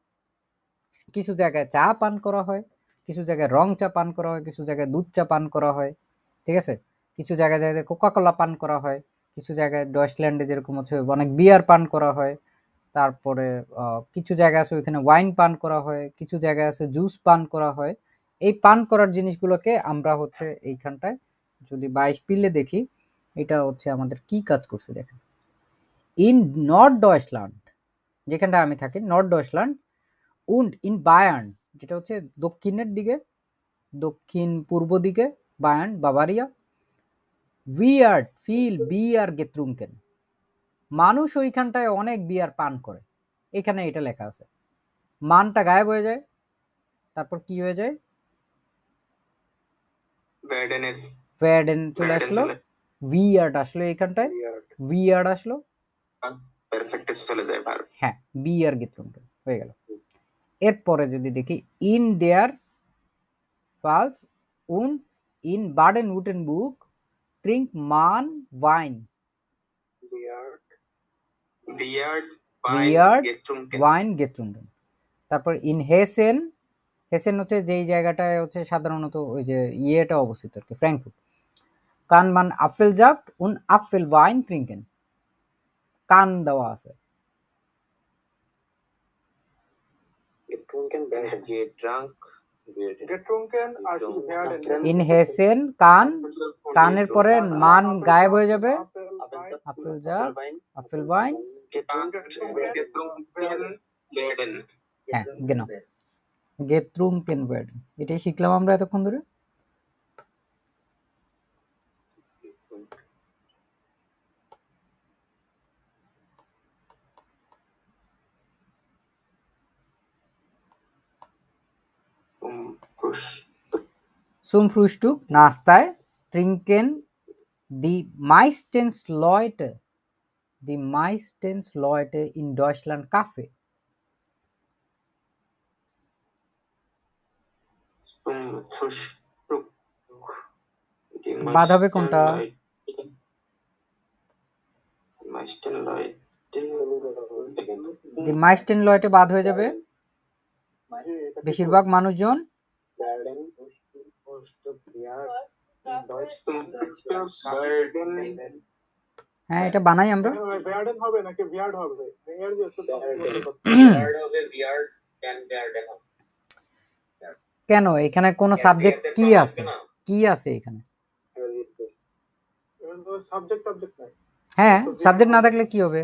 কিছু জায়গায় চা পান করা হয়, কিছু জায়গায় রং চা পান করা হয়, কিছু জায়গায় দুধ চা পান করা হয়, ঠিক আছে। কিছু জায়গায় জায়গায় কোকাকোলা পান করা হয়, কিছু জায়গায় ডয়েচল্যান্ডে যেরকম হচ্ছে অনেক বিয়ার পান করা হয়। তারপরে কিছু জায়গা আছে ওইখানে ওয়াইন পান করা হয়, কিছু জায়গায় আছে জুস পান করা হয়। এই পান করার জিনিসগুলোকে আমরা হচ্ছে এইখানটায় যদি 22 পিলে দেখি, এটা হচ্ছে আমাদের কি কাজ করছে দেখেন। ইন নর্থ ডয়েচল্যান্ড, যেখানটা আমি থাকি, north Deutschland, wound in Bayern, যেটা হচ্ছে দক্ষিণের দিকে, দক্ষিণ পূর্ব দিকে, বায়ার্ন বাভারিয়া, উইয়ার্ড ফিল বিয়ার গেত্রুঙ্কেন, মানুষ ওইখানটায় অনেক বিয়ার পান করে। এখানে এটা লেখা আছে, মানটা গায়েব হয়ে যায়, তারপর কি হয়ে যায়, ভ্যাডেন চলে আসলো, উইয়ার্ড আসলো এইখানটায়, উইয়ার্ড আসলো, পারফেক্টে চলে যায় ভার্ব। হ্যাঁ বিয়ার গেত্রুঙ্কেন হয়ে গেল। এরপরে যদি দেখি ইন দেয়ার ফালস উন ইন বাডেন উটেনবুর্গ ট্রিঙ্ক মান ওয়াইন, বিয়ার্ড বিয়ার্ড ওয়াইন গেত্রুঙ্গেন। তারপর ইন হেসেন, হেসেন হচ্ছে যেই জায়গাটায় হচ্ছে সাধারণত ওই যে ইয়েটা অবস্থিত আর কি, ফ্র্যাঙ্কফুর্ট, কান মান আপেল জাফট উন আপেল ওয়াইন ট্রিঙ্কেন, কান দেওয়া আছে। Getrunken আসলে werden ইন হেসেন কান, কানের পরে মান গায়েব হয়ে যাবে, Apple আপেল জাফট আপেল ওয়াইন, হ্যাঁ genau getrunken werden, এটাই শিখলাম আমরা এতক্ষণ ধরে। Zum Frühstück, নাস্তায়, trinken die meisten Leute, die meisten Leute in Deutschland Kaffee, বাদ হবে কোনটা, die meisten Leute বাদ হয়ে যাবে, বেশিরভাগ মানুষজন, হ্যাঁ এটা বানাই আমরা, werden হবে নাকি বিয়ার্ড হবে? এর যে বিয়ার্ড হবে, বিয়ার্ড ক্যান বিয়ার্ডেন হবে। কেন এখানে কোন সাবজেক্ট কি আছে, কি আছে এখানে, সাবজেক্ট অবজেক্ট নাই। হ্যাঁ সাবজেক্ট না থাকলে কি হবে,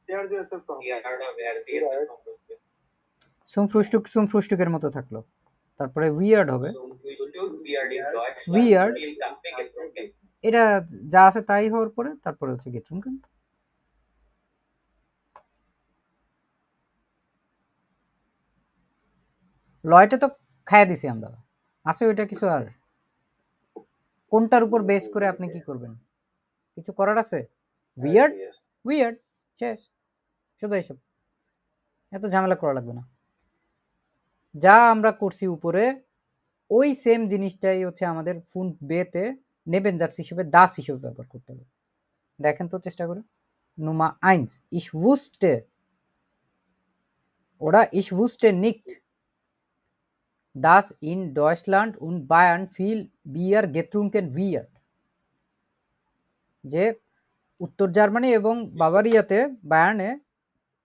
এর যে ফর্ম বিয়ার্ড হবে আর জিএসএর ফর্ম বসবে। সুম ফ্রুস্টুকের মতো থাকলো, তারপরে উইয়ার্ড হবে, Zum Frühstück, beard in Deutschland, Weird. viel Kaffee getrunken। এটা যা আছে তাই হওয়ার পরে তারপরে হচ্ছে গেট্রুঙ্কেন। লয়টা তো খাইয়া দিছি আমরা, আছে ওইটা কিছু আর কোনটার উপর বেস করে আপনি কি করবেন, কিছু করার আছে, উইয়ার্ড উইয়ার্ড শেষ, শুধু এইসব, এত ঝামেলা করা লাগবে না। যা আমরা করছি উপরে ওই সেম জিনিসটাই হচ্ছে আমাদের ফুন বেতে নেবেনজার্স হিসেবে দাস হিসেবে ব্যবহার করতে হবে। দেখেন তো চেষ্টা করে, নুমা আইন্স ইস wusste oder ich wusste nicht dass in Deutschland und Bayern viel Bier getrunken wird, যে উত্তর জার্মানি এবং বাভারিয়াতে বায়ার্নে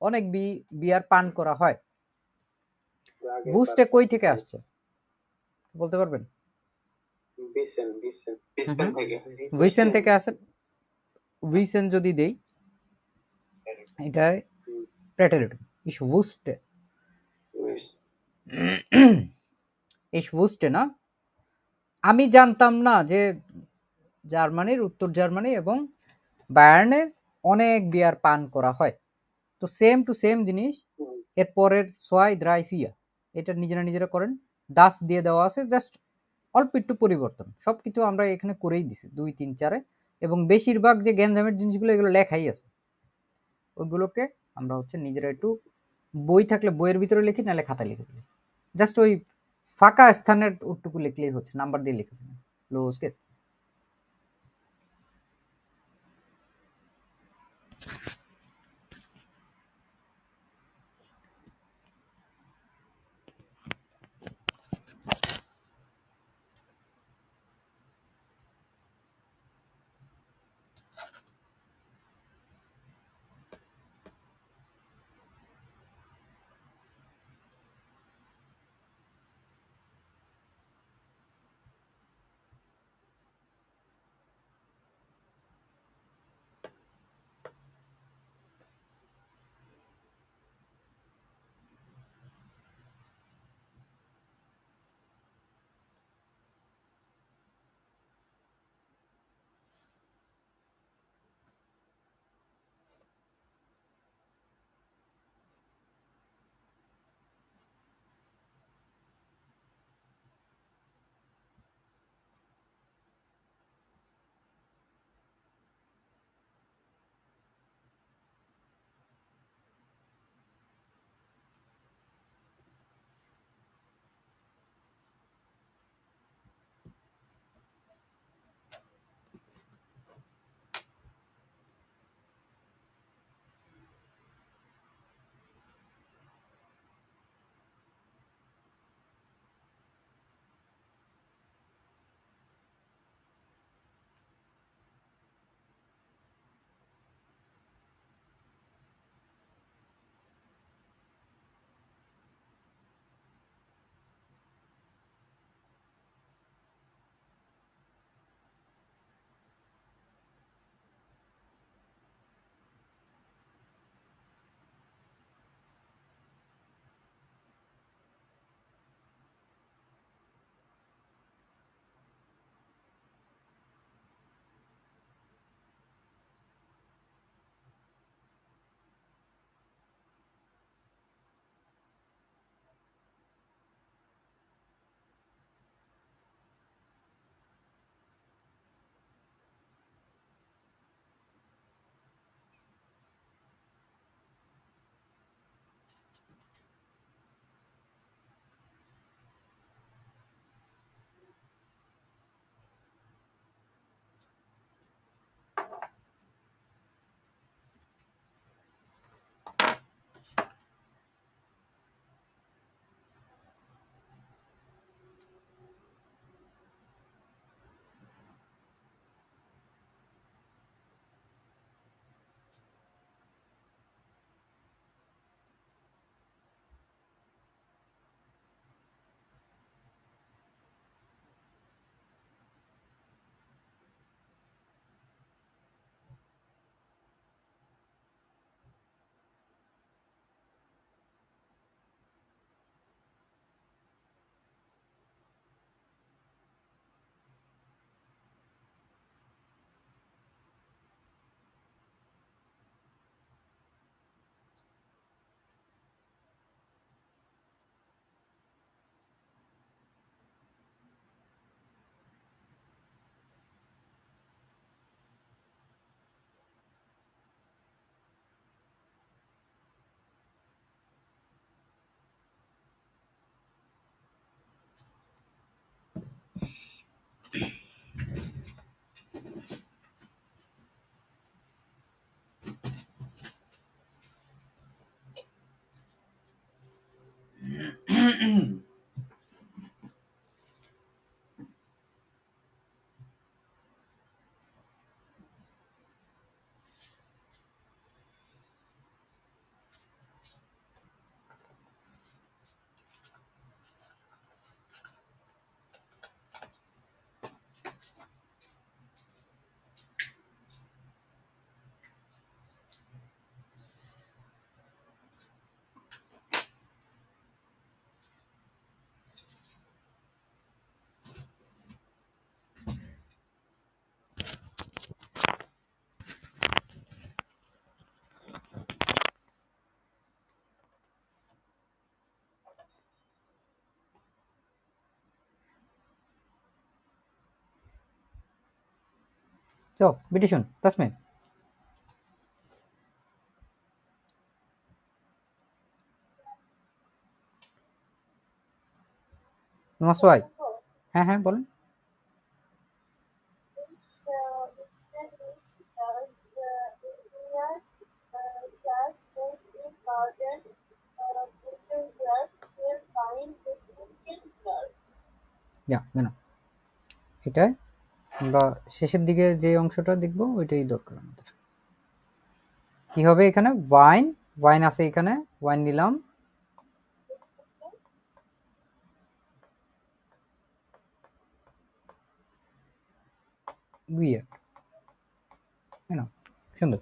অনেক বিয়ার পান করা হয়। বুস্টে কই থেকে আসছে বলতে পারবেন? উইসেন থেকে আসে। উইসেন যদি দেই এটা প্রেটেরিটম, ইস wusste, ইস wusste না, আমি জানতাম না যে জার্মানির, উত্তর জার্মানি এবং বায়ার্নে অনেক বিয়ার পান করা হয়। তো সেম টু সেম জিনিস এর পরের সোয়াই দ্রাই ফিয়া, এটা নিজেরা করেন, দাস দিয়ে দেওয়া আছে, জাস্ট অল্প একটু পরিবর্তন, সব কিছু আমরা এখানে করেই দিছি 2, 3, 4 এবং বেশিরভাগ যে গ্যাঞ্জামের জিনিসগুলো এগুলো লেখাই আছে, ওইগুলোকে আমরা হচ্ছে নিজেরা একটু বই থাকলে বইয়ের ভিতরে লিখি, নাহলে খাতা লিখে ফেলি, জাস্ট ওই ফাঁকা স্থানের ওটুকু লিখলেই হচ্ছে, নাম্বার দিয়ে লিখে ফেলি, লোজ কে। So, bitte schön, Tasmin. নমস্কার। হ্যাঁ হ্যাঁ বলেন। genau. এটাই আমরা শেষের দিকে যে অংশটা দেখব ওইটাই দরকার আমাদের। কি হবে এখানে? ওয়াইন, ওয়াইন আছে এখানে, ওয়াইন নিলাম, weird, সুন্দর।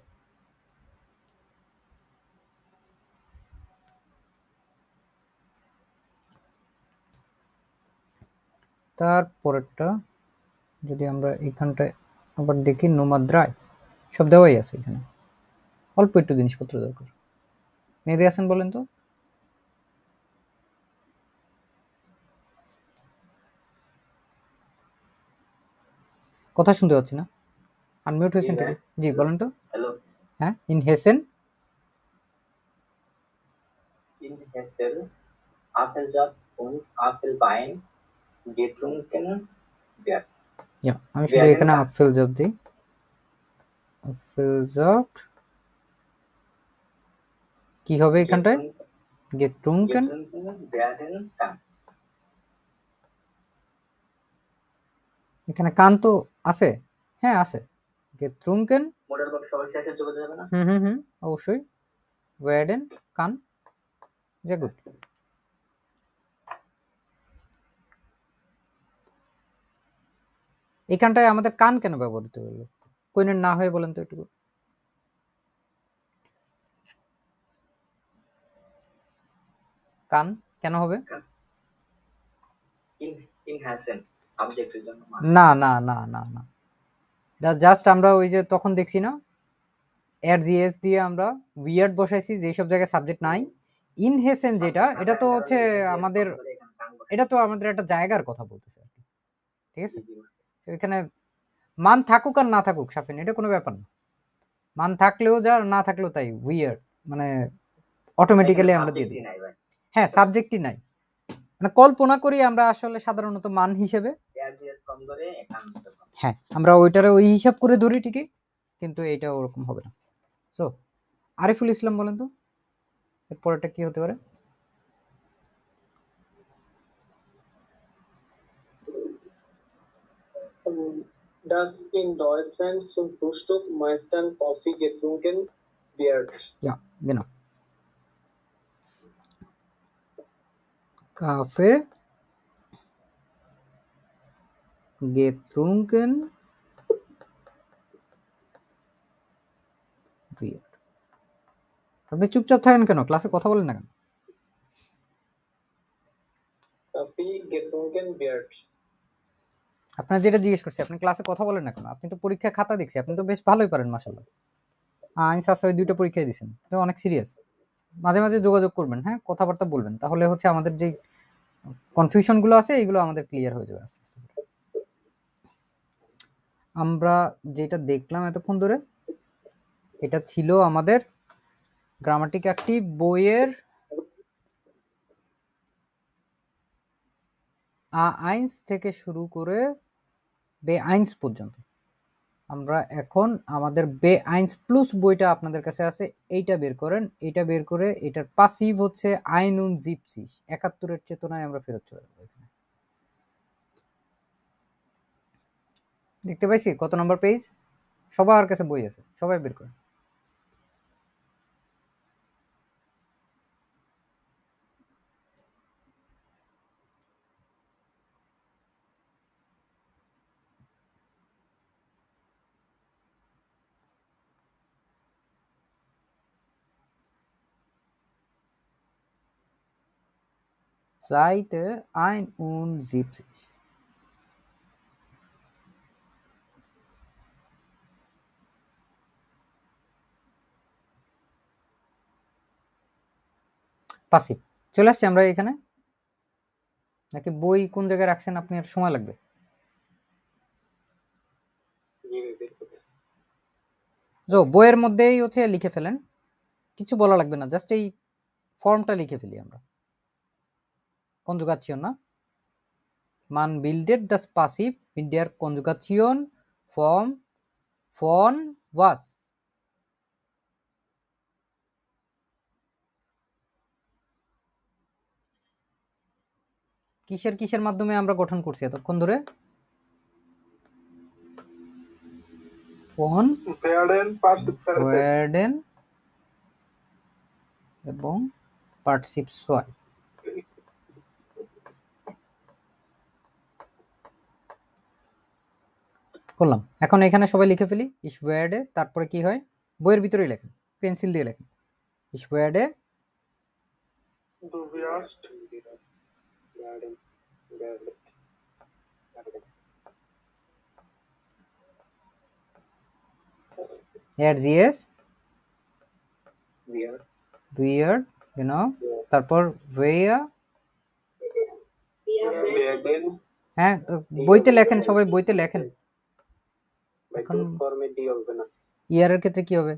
তারপরেরটা যদি আমরা এখানটায় আবার দেখি, নোমাদ্রায় সব দেওয়াই আছে এখানে, অল্প একটু জিনিসপত্র দরকার। মেহেদি হাসান বলেন তো। কথা শুনতে পাচ্ছি না, আনমিউট হয়েছেন ঠিক? জি বলেন তো। হ্যালো। হ্যাঁ, in Hesson Apfelsaft und Apfelwein getrunken wird. আমি শুধু এখানে আপফেলজাফ দিই, আপফেলজাফ কি হবে এখানটায়? getrunken werden kann. এখানে কান তো আছে, হ্যাঁ আছে, getrunken মোটার কথা সবার সাথে যোগাযোগ যাবে না? অবশ্যই, werden কান, যা গুড। এখানটায় আমাদের কান কেন ব্যবহৃত হলো? কোইনের না হয়ে বলেন তো একটু। কান কেন হবে? ইন হ্যাসেন সাবজেক্টের জন্য। না না না না না, জাস্ট আমরা ওই যে তখন দেখছি না, এর জিএস দিয়ে আমরা উইয়ার্ড বসাইছি যে সব জায়গায় সাবজেক্ট নাই। ইন হেসেন যেটা, এটা তো হচ্ছে আমাদের, এটা তো আমাদের একটা জায়গার কথা বলতেছে আর কি, ঠিক আছে? এখানে মান থাকুক আর না থাকুক সাফিন, এটা কোনো ব্যাপার না, মান থাকলেও যা, না থাকলেও তাই, উইয়ার্ড মানে অটোমেটিক্যালি আমরা দিয়ে দিই। হ্যাঁ, সাবজেক্টই নাই, মানে কল্পনা করি আমরা আসলে সাধারণত মান হিসেবে, হ্যাঁ আমরা ওইটারে ওই হিসাব করে ধরি ঠিকই, কিন্তু এইটা ওরকম হবে না। সো আরিফুল ইসলাম বলেন তো এরপরটা কি হতে পারে? Das in Deutschland zum Frühstück meistens Kaffee getrunken wird. Ja, genau. Kaffee getrunken wird. আপনি চুপচাপ থাকেন কেন? ক্লাসে কথা বলেন না কেন? Kaffee getrunken wird. আপনার যেটা জিজ্ঞেস করছি, আপনি ক্লাসে কথা বলেন না কেন? আপনি তো পরীক্ষা খাতা দেখছি, আপনি তো বেশ ভালোই পারেন মাশাআল্লাহ। আইনস আছে, ওই দুটো পরীক্ষায় দিয়েছেন, তো অনেক সিরিয়াস। মাঝে মাঝে যোগাযোগ করবেন, হ্যাঁ কথাবার্তা বলবেন, তাহলে হচ্ছে আমাদের যে কনফিউশনগুলো আছে এইগুলো আমাদের ক্লিয়ার হয়ে যাবে আস্তে আস্তে। আমরা যেটা দেখলাম এতক্ষণ ধরে, এটা ছিল আমাদের গ্রামাটিক অ্যাক্টিভ বইয়ের আইনস থেকে শুরু করে বে আইনস পর্যন্ত। আমরা এখন আমাদের বে আইনস প্লাস বইটা আপনাদের কাছে আছে, এইটা বের করেন, এইটা বের করে এটার পাসিভ হচ্ছে আইনুন জিপসিস, ৭১-এর চেতনায় আমরা ফেরত চলে যাবো। এখানে দেখতে পাইছি কত নম্বর পেজ? সবার কাছে বই আছে, সবাই বের করেন। Seite 71. পাসিভ চলে আসছি আমরা এখানে, নাকি বই কোন জায়গায় রাখছেন আপনি? আর সময় লাগবে? বইয়ের মধ্যেই হচ্ছে লিখে ফেলেন, কিছু বলা লাগবে না, জাস্ট এই ফর্মটা লিখে ফেলি আমরা। কনজুগাচিয়ন না, মান বিল্ডেড das Passiv mit der Konjugation von was? কিসের মাধ্যমে আমরা গঠন করছি এতক্ষণ ধরে? von werden এবং পার্টিসিপ সোয়াই। করলাম। এখন এখানে সবাই লিখে ফেলি ich werde, তারপরে কি হয় বইয়ের ভিতরেই লেখেন, পেন্সিল দিয়ে লেখেন ich werde Du wirst Weird. weird, genau, তারপর where, werden হ্যাঁ বইতে লেখেন, সবাই বইতে লেখেন। এখন ফর্মে ডি হবে না, ইয়ারের ক্ষেত্রে কি হবে?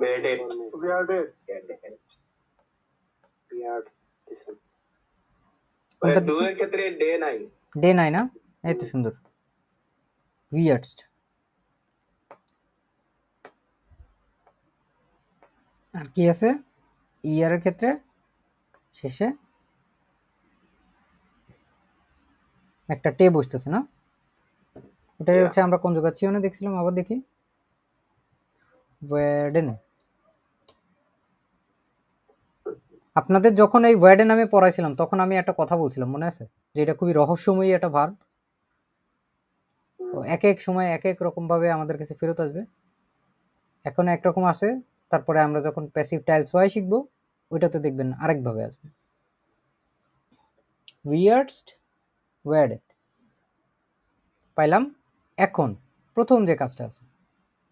werden কোনটা ডু এর ক্ষেত্রে ডে নাই, ডে নাই না, এই তো সুন্দর weirdest। আর কি আছে ইয়ারের ক্ষেত্রে? শেষে একটা টে বসতেছে না, ওটাই হচ্ছে আমরা কনজুগাচিয়নে দেখছিলাম। আবার দেখি ওয়ার্ডেন। আপনাদের যখন এই ওয়ার্ডেন আমি পড়াইছিলাম তখন আমি একটা কথা বলছিলাম, মনে আছে? যে এটা খুবই রহস্যময়ী একটা ভার্ব, এক এক সময় এক এক রকম ভাবে আমাদের কাছে ফেরত আসবে। এখন একরকম আসে, তারপরে আমরা যখন প্যাসিভ টাইলস ওয়াই শিখবো ওইটাতে দেখবেন আরেকভাবে আসবে। weirdest, ওয়ার্ডেড পাইলাম। এখন প্রথম যে কাজটা আছে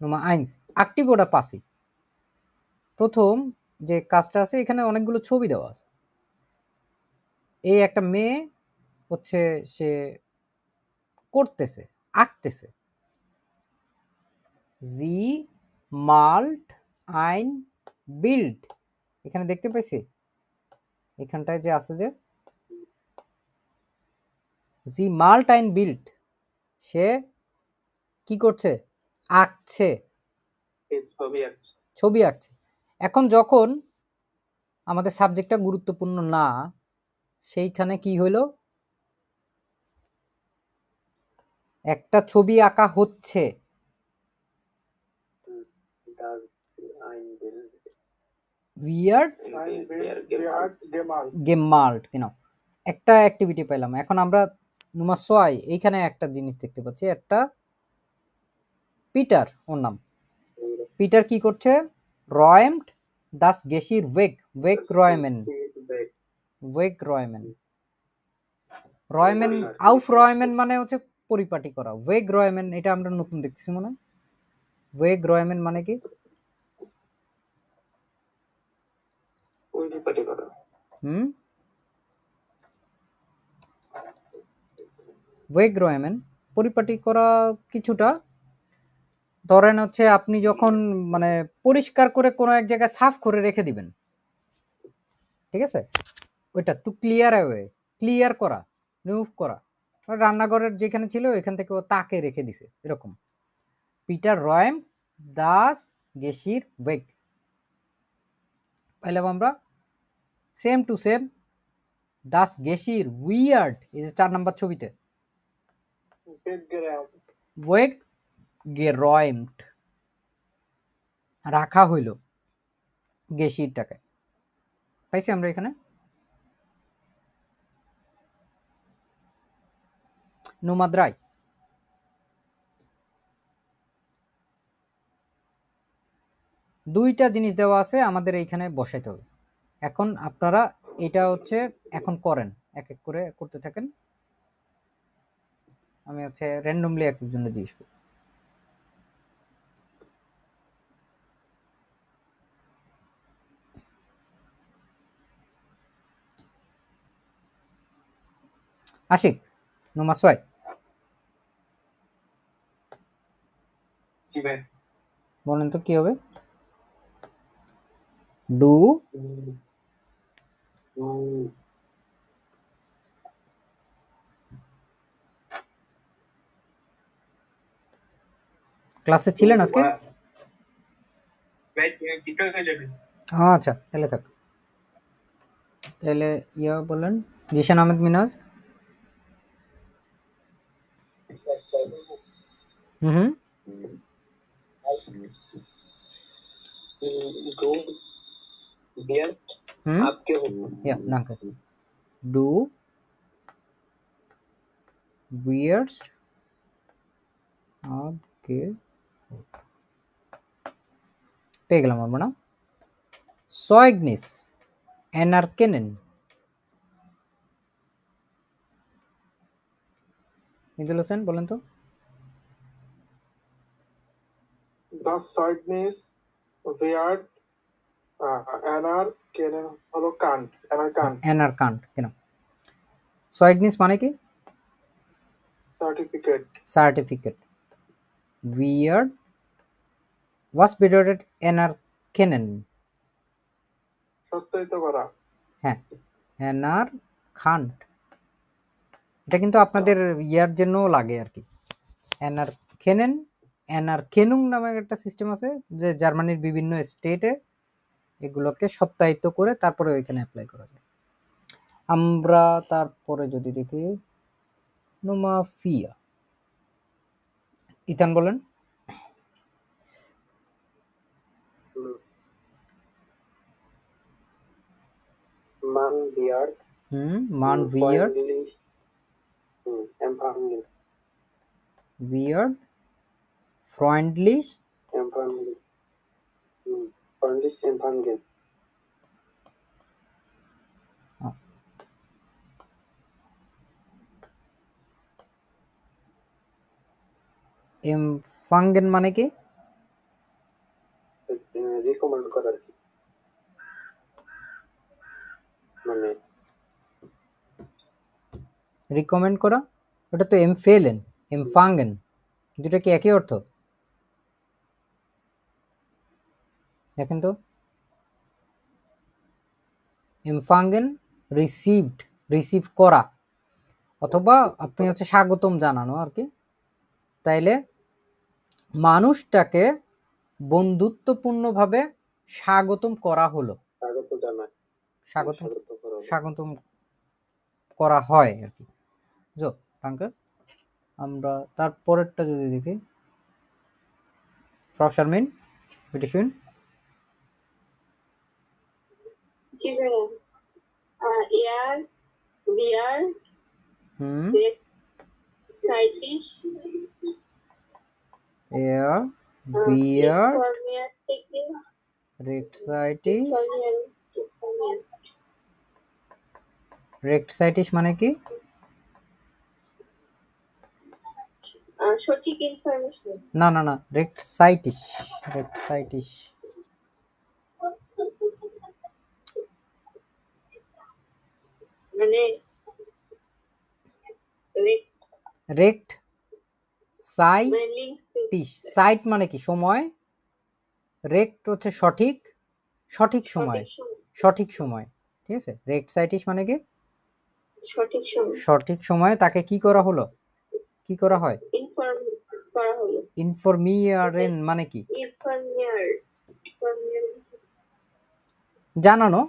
নোমা আইনস অ্যাক্টিভ ওটা পাসিভ। প্রথম যে কাজটা আছে এখানে অনেকগুলো ছবি দেওয়া আছে। এই একটা মেয়ে হচ্ছে সে করতেছে, আঁকতেছে। জি মাল্ট আইন বিল্ড, এখানে দেখতে পাইছি এখানটায় যে আছে যে জি মাল্ট আইন বিল্ড, সে কি করছে? আঁকছে, ছবি আঁকছে। এখন যখন আমাদের সাবজেক্টটা গুরুত্বপূর্ণ না, সেইখানে কি হইল? একটা ছবি আঁকা হচ্ছে, weird gemalt, genau, একটা অ্যাক্টিভিটি পেলাম। এখন আমরা নুমা সোয়াই এইখানে একটা জিনিস দেখতে পাচ্ছি, একটা পিটার, ওর নাম পিটার, কি করছে? রয়েমড দাস গেশির ওয়েগ, ওয়েগ রয়েমেন, ওয়েগ রয়েমেন, রয়েমেন আউফ রয়েমেন মানে হচ্ছে পরিপাটি করা। ওয়েগ রয়েমেন এটা আমরা নতুন দেখতেছি মনে হয়। ওয়েগ রয়েমেন মানে কি? ওয়েগ রয়েমেন পরিপাটি করা কিছুটা। ধরেন হচ্ছে আপনি যখন মানে পরিষ্কার করে কোনো এক জায়গায় সাফ করে রেখে দিবেন, ঠিক আছে, ওইটা টু ক্লিয়ার অ্যাওয়ে, ক্লিয়ার করা, রিমুভ করা। রান্নাঘরের যেখানে ছিল এখান থেকে ও তাকে রেখে দিছে, এরকম। পিটার রয়েম দাস গেশির ওয়েগ পাইলাম আমরা। সেম টু সেম দাস গেশির উইয়ার্ড, এই যে 4 নাম্বার ছবিতে ওয়েগ গেরয়েমড, রাখা হইল গেশিরটাকে। পাইছি আমরা এখানে। নোমাদ্রাই দুইটা জিনিস দেওয়া আছে, আমাদের এইখানে বসাইতে হবে। এখন আপনারা এটা হচ্ছে এখন করেন, এক এক করে করতে থাকেন। আমি হচ্ছে র্যান্ডমলি এক একজনের জিজ্ঞেস করি। আশিক, নোমা সোয়াই। জি ভাই বলেন তো কি হবে? ডু ক্লাসে ছিলেন আজকে? ভাই টিকটক এ যাবিস আচ্ছা তাহলে থাক। তাহলে ইয়া বলেন জিশান আহমেদ মিনাজ। হুম डू बियर्स्ट হুম आपके हो ইয়া danke. ডু বিয়ার্স আপকে পেয়ে গেলাম আমরা না। সয়েগনিস এনারকেনেন। নিদুল হোসেন বলেন তো। দ্য সাইডনেস উইয়ার্ড এনার কেনেন হলো কান্ট এনার কান্ট এনারকান্ট কেন? সয়েগনিস মানে কি? Certificate certificate. উইয়ার্ড ওয়াস বিডটেড এনারকেনেন। সত্যায়িত করা হ্যাঁ এনারকান্ট। এটা কিন্তু আপনাদের ইয়ার জন্যও লাগে আর কি। এনারকেনেন এনারকেনুং নামে একটা সিস্টেম আছে যে জার্মানির বিভিন্ন স্টেটে এগুলোকে সত্যায়িত করে তারপরে ওইখানে অ্যাপ্লাই করা যায়। আমরা তারপরে যদি দেখি নোমাফিয়া। ইথান বলেন। মান বিয়ার্ড মান উইয়ার্ড এমফাঙ্গেন উইয়ার্ড ফ্রয়েন্ডলিশ এমফাঙ্গেন ফ্রন্ডলিশ এমফাঙ্গেন এমফাঙ্গেন মানে কি? রিকমেন্ড করা আর কি, মানে রিকমেন্ড করা। ওটা তো এমফেলেন এমফাঙ্গেন দুটো কি একই অর্থ? দেখেন তো। এমফাঙ্গেন রিসিভ করা অথবা আপনি হচ্ছে স্বাগতম জানানো আর কি। তাইলে মানুষটাকে বন্ধুত্বপূর্ণভাবে স্বাগতম করা হলো, স্বাগত জানায়, স্বাগতম স্বাগত করা হলো। স্বাগতম করা হয় আর কি। যো টাঙ্কা আমরা তারপরেরটা যদি দেখি প্রফেসর মিন বিটিশুন। জি ভাইয়া এয়ার বিয়ার রেক্স সাইটিশ এয়ার বিয়ার ফরমিয়ার থেকে রেক্সাইটিস। রেক্সাইটিস মানে কি? সঠিক ইনফরমেশন। না না না রেক্সাইটিস রেক্সাইটিস মানে রেক্ট সাইটিস। সাইট মানে কি? সময়। রেক্ট হচ্ছে সঠিক, সঠিক সময়, সঠিক সময়। ঠিক আছে। রেক্সাইটিস মানে কি? সঠিক সময়। সঠিক সময়ে তাকে কি করা হলো, কি করা হয়? ইনফর্ম করা হলো। ইনফরমিয়ারেন মানে কি? ইনফরমিয়ার জানানো।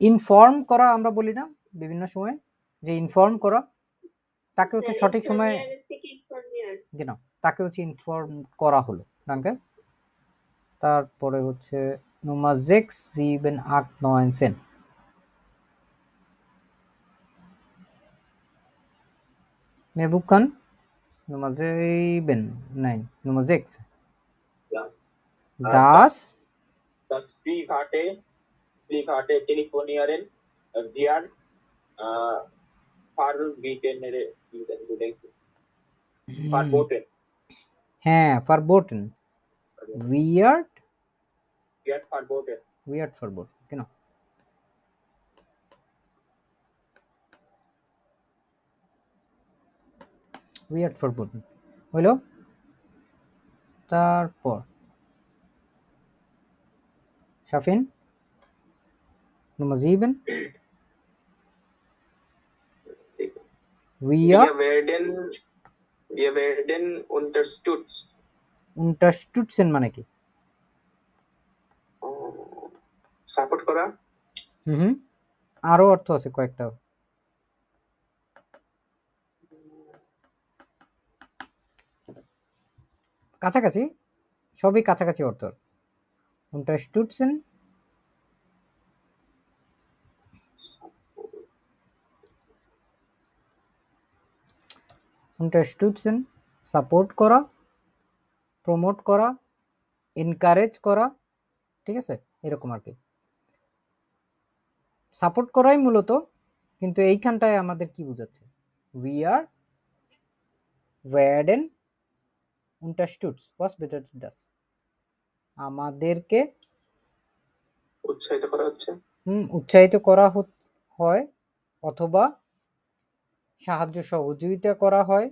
ইনফর্ম করা আমরা বলি না বিভিন্ন সময় যে ইনফর্ম করা, তাকে হচ্ছে সঠিক সময়ে না তাকে হচ্ছে ইনফর্ম করা হলো। ডাঙ্কে। তারপরে হচ্ছে Nummer 6 7 8 9 10 Mehr bukan Nummer 7 nein Nummer 6 Ja. das Das private Telefonieren wir verboten. হ্যাঁ verboten weird verboten genau weird verboten হলো তারপর Shafin Nummer 7. Wir werden unterstützen মানে কি? সাপোর্ট করা। আরো অর্থ আছে কয়েকটা। কাছাকাছি, সবই কাছাকাছি অর্থ। Unterstützen সাপোর্ট করা, প্রমোট করা, এনকারেজ করা, ঠিক আছে, এরকম আর কি। সাপোর্ট করাই মূলত, কিন্তু এইখানটায় আমাদের কি বোঝাচ্ছে? werden unterstützt, was bedeutet das? আমাদেরকে উৎসাহিত করা হচ্ছে। উৎসাহিত করা হয় অথবা সাহায্য সহযোগিতা করা হয়।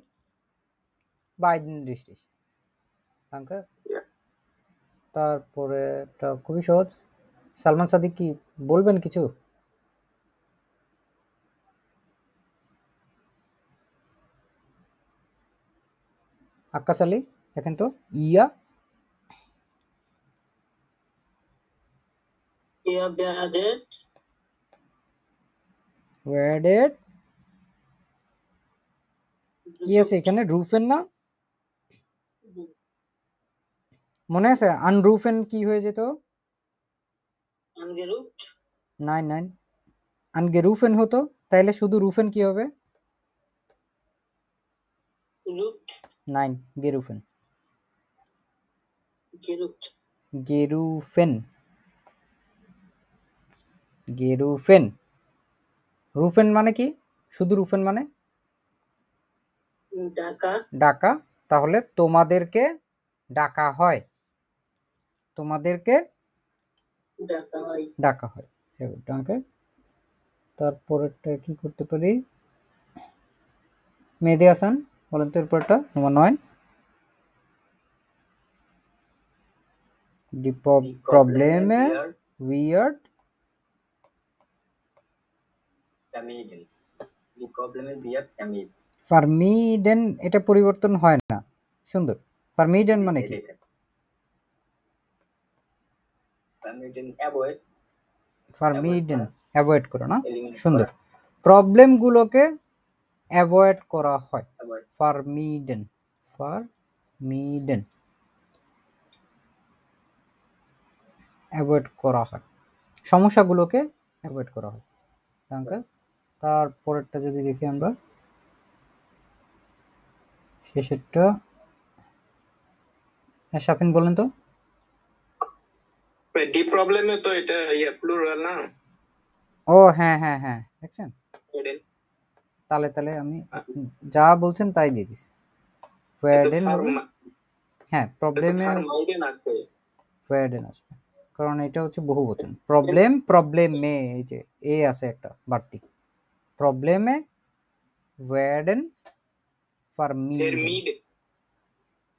তারপরে এটা খুবই সহজ। সালমান সাদিক কি বলবেন কিছু? আক্কাস আলী দেখেন তো। ওয়ার্ডেড কি আছে এখানে? রুফেন না, মনে আছে? আনরুফেন কি হয়ে যেত? নাইন আনগেরুফেন হতো। তাইলে শুধু রুফেন কি হবে? নাইন গেরুফেন। গেরুফেন। রুফেন মানে কি? শুধু রুফেন মানে ডাকা। তাহলে তোমাদেরকে ডাকা হয়, তোমাদেরকে ডাকা হয়। তারপরেরটা কি করতে পারি? মেহেদী হাসান বলেন তো এরপরটা। নম্বর 9, the problem weird ফার্মিডেন, এটা পরিবর্তন হয় না। সুন্দর। ফার্মিডেন মানে কি? ফার্মিডেন অ্যাভয়েড করো না। সুন্দর। প্রবলেম গুলোকে অ্যাভয়েড করা হয়। ফার্মিডেন অ্যাভয়েড করা হয়, সমস্যাগুলোকে অ্যাভয়েড করা হয়। তারপরেরটা যদি দেখি আমরা, শেষেরটা। হ্যাঁ শাফিন বলেন তো। ডি প্রবলেমে তো এটা প্লুরাল না? ও হ্যাঁ দেখছেন, তাহলে আমি যা বলছেন তাই দিয়ে দিছি। ওয়ার্ডেন হবে, হ্যাঁ প্রবলেমে ওয়ার্ডেন আসবে, কারণ এটা হচ্ছে বহুবচন। প্রবলেমে এই যে এ আছে একটা বাড়তি, প্রবলেমে ওয়ার্ডেন ফার্মিডেন,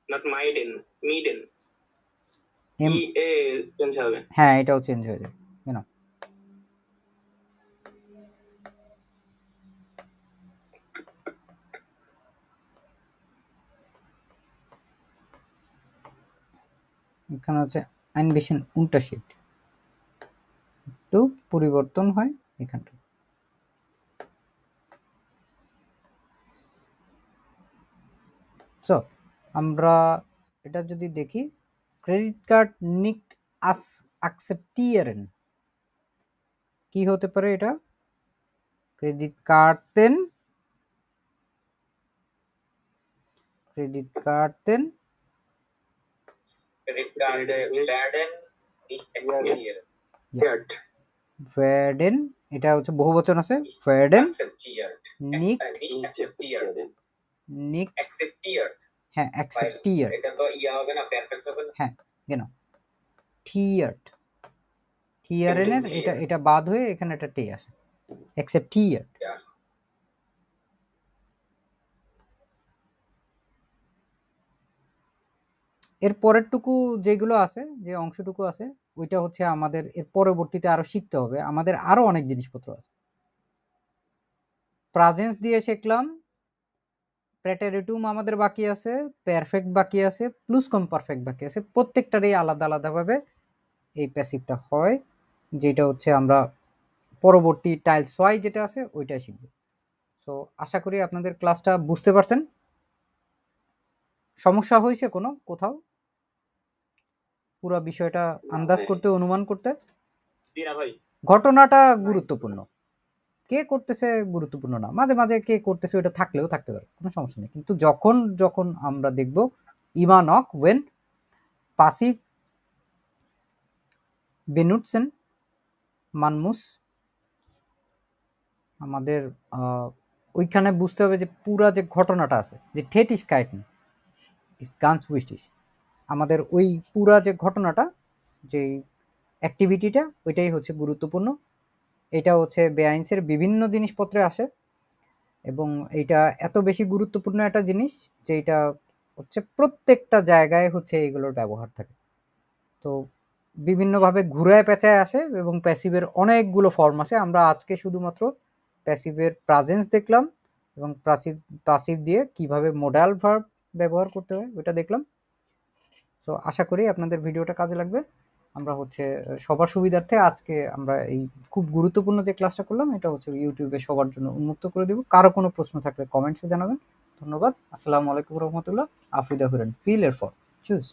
নট মাইডেন, মিডেন। চেঞ্জ হবে। হ্যাঁ এটাও চেঞ্জ হয়ে যায় কেন? এখানে হচ্ছে ein bisschen Unterschied, একটু পরিবর্তন হয় এখানটা। সো আমরা এটা যদি দেখি, ক্রেডিট কার্ড নিক্ট আকসেপ্টিয়েরেন কি হতে পারে? এটা ক্রেডিট কার্ডেন ওয়ার্ডেন, এটা হচ্ছে বহুবচন আছে। ওয়ার্ডেন নিক্ট হ্যাঁ অ্যাকসেপ্টিয়ার, এটা তো হবে না, পারফেক্ট হবে না। হ্যাঁ কেন? থিয়ারেনের এটা বাদ হয়ে এখানে একটা টে আসে, অ্যাকসেপ্টিয়ার। এর পরেরটুকু যেগুলো আছে, যে অংশটুকু আছে, ওইটা হচ্ছে আমাদের এর পরবর্তীতে আরো শিখতে হবে। আমাদের আরো অনেক জিনিসপত্র আছে। প্রেজেন্স দিয়ে শিখলাম, প্রেটেরিটুম আমাদের বাকি আছে, পারফেক্ট বাকি আছে, প্লুসকমপারফেক্ট বাকি আছে। প্রত্যেকটারই আলাদা আলাদাভাবে এই প্যাসিভটা হয়, যেটা হচ্ছে আমরা পরবর্তী টাইল সোয়াই যেটা আছে ওইটাই শিখব। সো আশা করি আপনাদের ক্লাসটা বুঝতে পারছেন। সমস্যা হয়েছে কোনো কোথাও পুরো বিষয়টা আন্দাজ করতে, অনুমান করতে? জি না ভাই। ঘটনাটা গুরুত্বপূর্ণ, কে করতেছে গুরুত্বপূর্ণ না। মাঝে মাঝে কে করতেছে ওটা থাকলেও থাকতে পারে, কোনো সমস্যা নেই। কিন্তু যখন যখন আমরা দেখব ইমা নক ওয়েন পাসিভ বেনুটসেন মানমুস, আমাদের ওইখানে বুঝতে হবে যে পুরা যে ঘটনাটা আছে, যে ঠেট ইস কাইটন ইস গানস উইস্টিস, আমাদের ওই পুরা যে ঘটনাটা, যে অ্যাক্টিভিটিটা, ওইটাই হচ্ছে গুরুত্বপূর্ণ। এটা হচ্ছে বেআইনসের বিভিন্ন জিনিসপত্রে আসে, এবং এইটা এত বেশি গুরুত্বপূর্ণ একটা জিনিস যে এটা হচ্ছে প্রত্যেকটা জায়গায় হচ্ছে এইগুলোর ব্যবহার থাকে। তো বিভিন্নভাবে ঘুরায় পেঁচায় আসে, এবং প্যাসিভের অনেকগুলো ফর্ম আছে। আমরা আজকে শুধুমাত্র প্যাসিভের প্রেজেন্স দেখলাম, এবং পাসিভ দিয়ে কিভাবে মোডাল ভার্ব ব্যবহার করতে হয় ওটা দেখলাম। সো আশা করি আপনাদের ভিডিওটা কাজে লাগবে। আমরা হচ্ছে সবার সুবিধার্থে আজকে আমরা এই খুব গুরুত্বপূর্ণ যে ক্লাসটা করলাম, এটা হচ্ছে ইউটিউবে সবার জন্য উন্মুক্ত করে দিব। কারো কোনো প্রশ্ন থাকলে কমেন্টসে জানাবেন। ধন্যবাদ। আসসালামু আলাইকুম রহমতুল্লাহ। আফিদা হুরেন, ফিল এর ফর চুজ।